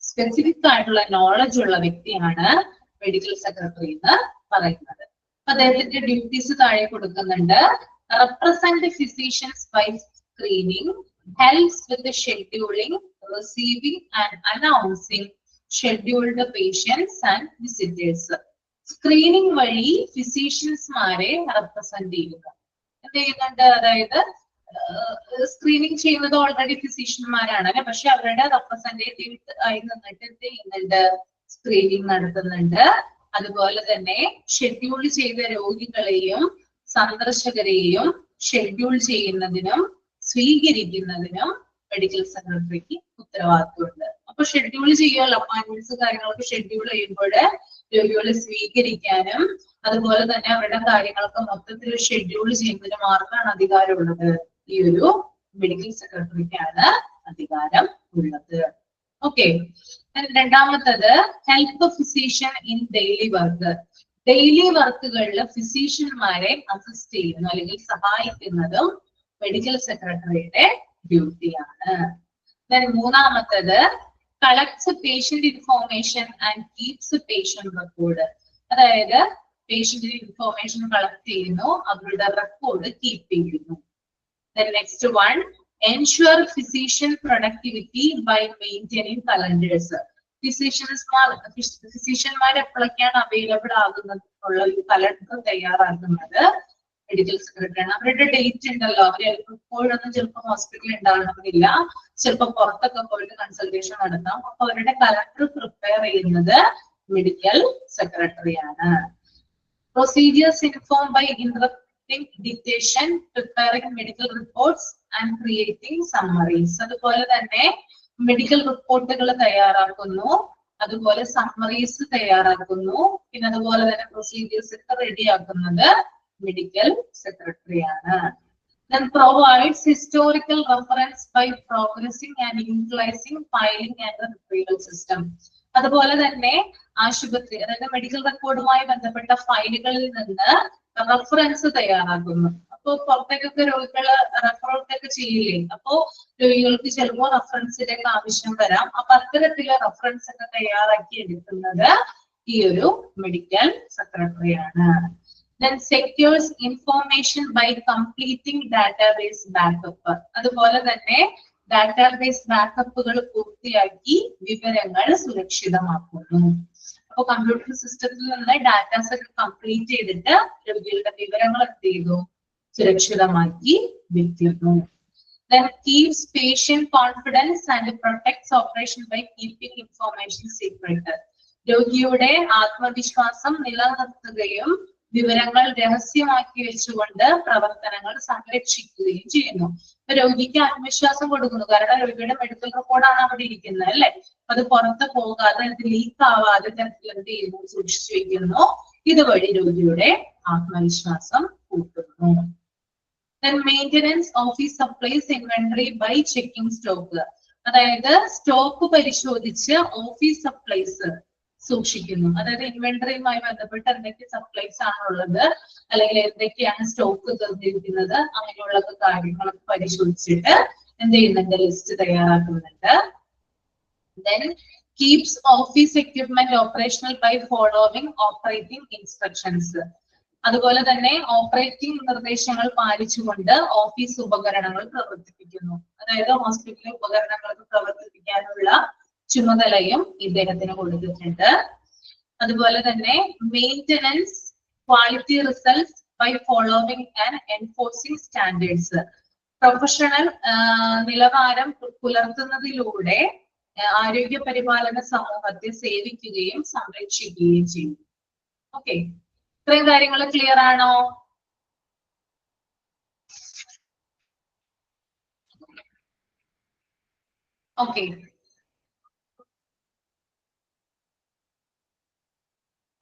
സ്പെസിഫിക് ആയിട്ടുള്ള നോളജ് ഉള്ള വ്യക്തിയാണ് മെഡിക്കൽ സെക്രട്ടറി എന്ന് പറയുന്നത്. അദ്ദേഹത്തിന്റെ ഡ്യൂട്ടീസ് താഴെ കൊടുക്കുന്നുണ്ട്. Represent physicians by screening, helps with scheduling, receiving and announcing scheduled patients and visitors. Screening വഴി ഫിസിഷ്യൻസ്മാരെ റെപ്രസെന്റ് ചെയ്യുക. എന്ത് ചെയ്യുന്നുണ്ട്? അതായത് സ്ക്രീനിങ് ചെയ്യുന്നത് ഓൾറെഡി ഫിസിഷ്യന്മാരാണ് അല്ലെ, പക്ഷെ അവരുടെ റെപ്രസെന്റേറ്റീവ് ആയി നിന്നിട്ട് എന്ത് ചെയ്യുന്നുണ്ട്? സ്ക്രീനിങ് നടത്തുന്നുണ്ട്. അതുപോലെ തന്നെ ഷെഡ്യൂൾ ചെയ്ത രോഗികളെയും സന്ദർശകരെയും ഷെഡ്യൂൾ ചെയ്യുന്നതിനും സ്വീകരിക്കുന്നതിനും മെഡിക്കൽ സെക്രട്ടറിക്ക് ഉത്തരവാദിത്വമുണ്ട്. അപ്പൊ ഷെഡ്യൂൾ ചെയ്യുമല്ലോ, അപ്പോയിന്റ്മെന്റ്സ് കാര്യങ്ങളൊക്കെ ഷെഡ്യൂൾ ചെയ്യുമ്പോൾ രോഗികളെ സ്വീകരിക്കാനും അതുപോലെ തന്നെ അവരുടെ കാര്യങ്ങളൊക്കെ മൊത്തത്തിൽ ഷെഡ്യൂൾ ചെയ്യുന്നതിനും ആർക്കാണ് അധികാരമുള്ളത്? ഈ ഒരു മെഡിക്കൽ സെക്രട്ടറിക്കാണ് അധികാരം ഉള്ളത്. ഓക്കെ. രണ്ടാമത്തത് help physician in daily work. Daily വർക്കുകളിൽ ഫിസിഷ്യന്മാരെ അസിസ്റ്റ് ചെയ്യുന്നു അല്ലെങ്കിൽ സഹായിക്കുന്നതും മെഡിക്കൽ സെക്രട്ടറിയുടെ ഡ്യൂട്ടിയാണ്. മൂന്നാമത്തത് collects patient information and keeps patient record. അതായത് പേഷ്യന്റിന്റെ ഇൻഫോർമേഷൻ കളക്ട് ചെയ്യുന്നു, അവരുടെ റെക്കോർഡ് കീപ്പ് ചെയ്യുന്നു. Next one, ensure physician productivity by maintaining calendars. ഫിസിഷ്യന്മാർ എപ്പോഴൊക്കെയാണ് അവൈലബിൾ ആകുന്നത് ഉള്ള ഒരു കലണ്ടർ തയ്യാറാക്കുന്നത് മെഡിക്കൽ സെക്രട്ടറിയാണ്. അവരുടെ ഡേറ്റ് ഉണ്ടല്ലോ, അവർ എപ്പോഴൊന്നും ചിലപ്പോൾ ഹോസ്പിറ്റലിൽ ഉണ്ടാകണമെന്നില്ല, ചിലപ്പോൾ പുറത്തൊക്കെ പോയിട്ട് കൺസൾട്ടേഷൻ നടത്താം. അപ്പൊ അവരുടെ കലണ്ടർ പ്രിപ്പയർ ചെയ്യുന്നത് മെഡിക്കൽ സെക്രട്ടറിയാണ്. Procedures inform by interrupting dictation, preparing medical reports and creating summaries. അതുപോലെ തന്നെ മെഡിക്കൽ റിപ്പോർട്ടുകൾ തയ്യാറാക്കുന്നു, അതുപോലെ സമ്മറീസ് തയ്യാറാക്കുന്നു, പിന്നെ അതുപോലെ തന്നെ പ്രൊസീജിയേഴ്സ് ഒക്കെ റെഡിയാക്കുന്നത് മെഡിക്കൽ സെക്രട്ടറിയാണ്. Then provides historical reference by progressing and utilizing filing and the retrieval system. അതുപോലെ തന്നെ ആശുപത്രി, അതായത് മെഡിക്കൽ റെക്കോർഡുമായി ബന്ധപ്പെട്ട ഫയലുകളിൽ നിന്ന് റെഫറൻസ് തയ്യാറാക്കുന്നു. അപ്പൊ പുറത്തേക്കൊക്കെ രോഗികള് റെഫറൊക്കെ ചെയ്യില്ലേ, അപ്പോ രോഗികൾക്ക് ചിലപ്പോൾ റെഫറൻസിന്റെ ഒക്കെ ആവശ്യം വരാം. അപ്പൊ അത്തരത്തിലുള്ള റെഫറൻസ് ഒക്കെ തയ്യാറാക്കി എടുക്കുന്നത് ഈ ഒരു മെഡിക്കൽ സെക്രട്ടറിയാണ്. Then secures information by completing database backup. അതുപോലെ തന്നെ ഡാറ്റാബേസ് ബാക്കപ്പുകൾ പൂർത്തിയാക്കി വിവരങ്ങൾ സുരക്ഷിതമാക്കുന്നു. അപ്പൊ കമ്പ്യൂട്ടർ സിസ്റ്റത്തിൽ നിന്ന് ഡാറ്റാസ് ഒക്കെ കംപ്ലീറ്റ് ചെയ്തിട്ട് രോഗികളുടെ വിവരങ്ങൾ എന്ത് ചെയ്തു? സുരക്ഷിതമാക്കി വെക്കുന്നു. Then keeps patient confidence and protects operation by keeping information secret. രോഗിയുടെ ആത്മവിശ്വാസം നിലനിർത്തുകയും വിവരങ്ങൾ രഹസ്യമാക്കി വെച്ചുകൊണ്ട് പ്രവർത്തനങ്ങൾ സംരക്ഷിക്കുകയും ചെയ്യുന്നു. ഇപ്പൊ രോഗിക്ക് ആത്മവിശ്വാസം കൊടുക്കുന്നു, കാരണം രോഗിയുടെ മെഡിക്കൽ റിപ്പോർട്ടാണ് അവിടെ ഇരിക്കുന്നത് അല്ലെ, അത് പുറത്ത് പോകാതെ ലീക്ക് ആവാതെ തരത്തിൽ എന്ത് ചെയ്യുന്നു? സൂക്ഷിച്ചു വയ്ക്കുന്നു. ഇതുവഴി രോഗിയുടെ ആത്മവിശ്വാസം കൂട്ടുന്നു. Then maintenance office supplies inventory by checking stock. അതായത് സ്റ്റോക്ക് പരിശോധിച്ച് ഓഫീസ് സപ്ലൈസ് സൂക്ഷിക്കുന്നു. അതായത് ഇൻവെന്ററിയുമായി ബന്ധപ്പെട്ട് എന്തൊക്കെ സപ്ലൈസ് ആണുള്ളത്, അല്ലെങ്കിൽ എന്തൊക്കെയാണ് സ്റ്റോക്ക് തീർന്നിരിക്കുന്നത്, അങ്ങനെയുള്ള കാര്യങ്ങളൊക്കെ പരിശോധിച്ചിട്ട് എന്ത് ചെയ്യുന്നുണ്ട്? List തയ്യാറാക്കുന്നുണ്ട്. Then keeps office equipment operational by following operating instructions. അതുപോലെ തന്നെ ഓപ്പറേറ്റിംഗ് നിർദ്ദേശങ്ങൾ പാലിച്ചുകൊണ്ട് ഓഫീസ് ഉപകരണങ്ങൾ പ്രവർത്തിപ്പിക്കുന്നു. അതായത് ഹോസ്പിറ്റലിലെ ഉപകരണങ്ങൾക്ക് പ്രവർത്തിപ്പിക്കാനുള്ള ചുമതലയും ഇദ്ദേഹത്തിന് കൊടുത്തിട്ടുണ്ട്. അതുപോലെ തന്നെ maintenance quality results by following and enforcing standards. Professional നിലവാരം പുലർത്തുന്നതിലൂടെ ആരോഗ്യ പരിപാലന സമൂഹത്തെ സേവിക്കുകയും സംരക്ഷിക്കുകയും ചെയ്യും. ഓക്കെ, ഇത്രയും കാര്യങ്ങൾ ക്ലിയർ ആണോ? ഓക്കെ,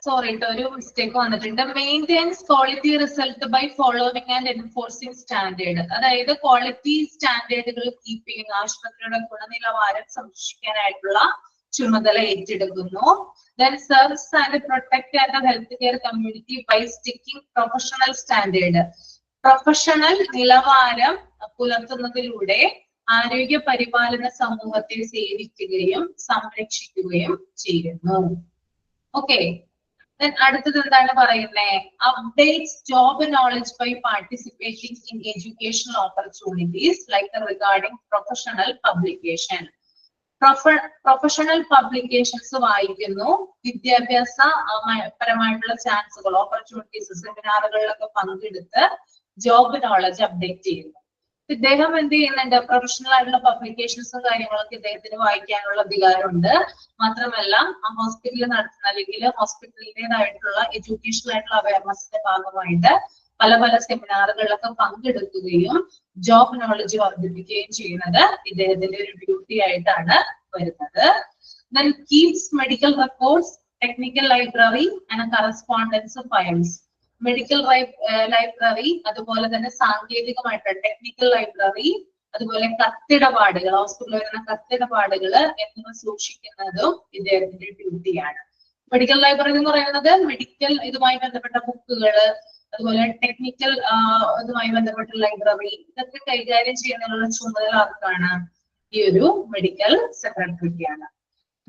സോറി കേട്ടോ, ഒരു മിസ്റ്റേക്ക് വന്നിട്ടുണ്ട്. Maintains quality result by following and enforcing standard. അതായത് ക്വാളിറ്റി സ്റ്റാൻഡേർഡുകൾ കീപ്പ് ചെയ്യുന്ന, ആശുപത്രിയുടെ ഗുണനിലവാരം സംരക്ഷിക്കാനായിട്ടുള്ള ചുമതല ഏറ്റെടുക്കുന്നു. Then serves and protect the healthcare community by sticking professional standard. Professional നിലവാരം പുലർത്തുന്നതിലൂടെ ആരോഗ്യ പരിപാലന സമൂഹത്തെ സേവിക്കുകയും സംരക്ഷിക്കുകയും ചെയ്യുന്നു. ഓക്കെ, അടുത്തത് എന്താണ് പറയുന്നത്? Updates job knowledge by participating in educational opportunities like regarding professional publication. Professional publications വായിക്കുന്നു, വിദ്യാഭ്യാസ പരമായിട്ടുള്ള ചാൻസുകൾ, ഓപ്പർച്യൂണിറ്റീസ്, സെമിനാറുകളിലൊക്കെ പങ്കെടുത്ത് ജോബ് നോളജ് അപ്ഡേറ്റ് ചെയ്യുന്നു. ഇദ്ദേഹം എന്ത് ചെയ്യുന്നുണ്ട്? പ്രൊഫഷണൽ ആയിട്ടുള്ള പബ്ലിക്കേഷൻസും കാര്യങ്ങളൊക്കെ ഇദ്ദേഹത്തിന് വായിക്കാനുള്ള അധികാരമുണ്ട്. മാത്രമല്ല ആ ഹോസ്പിറ്റലിൽ നടത്തുന്ന അല്ലെങ്കിൽ ഹോസ്പിറ്റലിൻ്റെതായിട്ടുള്ള എഡ്യൂക്കേഷണൽ ആയിട്ടുള്ള അവയർനെസിന്റെ ഭാഗമായിട്ട് പല പല സെമിനാറുകളിലൊക്കെ പങ്കെടുക്കുകയും ജോബ് നോളജ് വർദ്ധിപ്പിക്കുകയും ചെയ്യുന്നത് ഇദ്ദേഹത്തിന്റെ ഒരു ഡ്യൂട്ടി ആയിട്ടാണ് വരുന്നത്. Then keeps medical records, technical library and correspondence files. Medical library, അതുപോലെ തന്നെ സാങ്കേതികമായിട്ട് ടെക്നിക്കൽ ലൈബ്രറി, അതുപോലെ കത്തിടപാടുകൾ, ഹോസ്പിറ്റലിൽ വരുന്ന കത്തിടപാടുകൾ എന്നിവ സൂക്ഷിക്കുന്നതും ഇദ്ദേഹത്തിന്റെ ഡ്യൂട്ടിയാണ്. മെഡിക്കൽ ലൈബ്രറി എന്ന് പറയുന്നത് മെഡിക്കൽ ഇതുമായി ബന്ധപ്പെട്ട ബുക്കുകൾ, അതുപോലെ ടെക്നിക്കൽ ഇതുമായി ബന്ധപ്പെട്ട ലൈബ്രറി, ഇതൊക്കെ കൈകാര്യം ചെയ്യുന്നതിനുള്ള ചുമതല ആർക്കാണ്? ഈ ഒരു medical സെക്രട്ടറിക്കാണ്.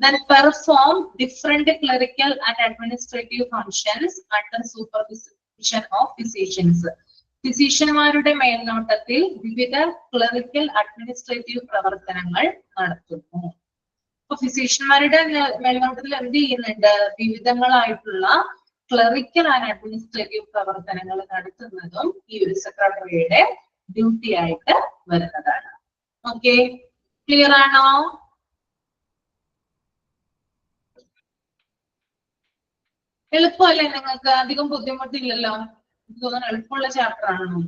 Then perform different clerical and administrative functions under supervision of physicians. ഫിസിഷ്യന്മാരുടെ മേൽനോട്ടത്തിൽ വിവിധ ക്ലറിക്കൽ അഡ്മിനിസ്ട്രേറ്റീവ് പ്രവർത്തനങ്ങൾ നടത്തുന്നു. അപ്പൊ ഫിസിഷ്യന്മാരുടെ മേൽനോട്ടത്തിൽ എന്ത് ചെയ്യുന്നുണ്ട്? വിവിധങ്ങളായിട്ടുള്ള ക്ലറിക്കൽ ആൻഡ് അഡ്മിനിസ്ട്രേറ്റീവ് പ്രവർത്തനങ്ങൾ നടത്തുന്നതും ഈ ഒരു സെക്രട്ടറിയുടെ ഡ്യൂട്ടി ആയിട്ട് വരുന്നതാണ്. ഓക്കെ, ക്ലിയർ ആണോ? എളുപ്പമല്ലേ നിങ്ങൾക്ക്? അധികം ബുദ്ധിമുട്ടില്ലല്ലോ? എനിക്ക് തോന്നുന്നു എളുപ്പമുള്ള ചാപ്റ്റർ ആണോ?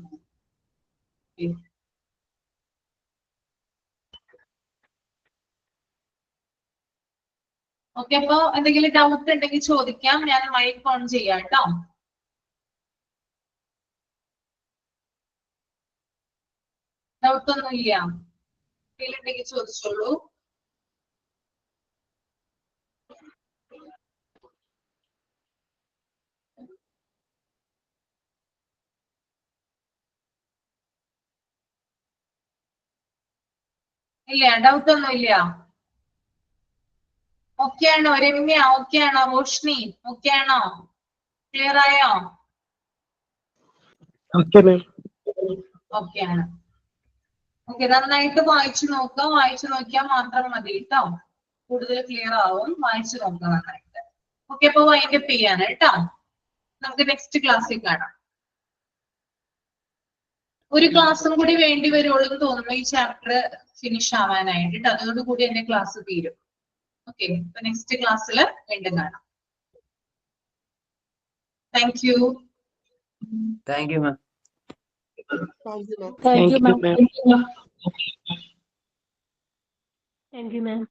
ഓക്കെ, അപ്പൊ എന്തെങ്കിലും ഡൗട്ട് ഉണ്ടെങ്കിൽ ചോദിക്കാം. ഞാൻ മൈക്ക് ഓൺ ചെയ്യാം കേട്ടോ. ഡൗട്ട് ഒന്നും ഇല്ല? ഉണ്ടെങ്കിൽ ചോദിച്ചോളൂ. ഇല്ല, ഡൗട്ട് ഒന്നും ഇല്ല? ഓക്കെ ആണോ? രമ്യ ഓക്കെ ആണോ? റോഷ്നി ഓക്കെ ആണോ? ക്ലിയർ ആയോ? ഓക്കെ ആണ്. ഓക്കെ, നന്നായിട്ട് വായിച്ചു നോക്കുക. വായിച്ചു നോക്കിയാൽ മാത്രം മതി കേട്ടോ, കൂടുതൽ ക്ലിയർ ആവും. വായിച്ചു നോക്കുക നന്നായിട്ട്. ഓക്കെ, അപ്പൊ വൈൻഡപ്പ് ചെയ്യാണ് കേട്ടോ. നമുക്ക് നെക്സ്റ്റ് ക്ലാസ്സിൽ കാണാം. ഒരു ക്ലാസ്സും കൂടി വേണ്ടി വരുള്ളൂ എന്ന് തോന്നുന്നു ഈ ചാപ്റ്റർ ഫിനിഷ് ആവാനായിട്ട്. അതോടുകൂടി എന്റെ ക്ലാസ് തീരും. ഓക്കെ, അപ്പൊ നെക്സ്റ്റ് ക്ലാസ്സിൽ വീണ്ടും കാണാം. Thank you. Thank you, ma'am. Thank you, ma'am. Thank you, ma'am.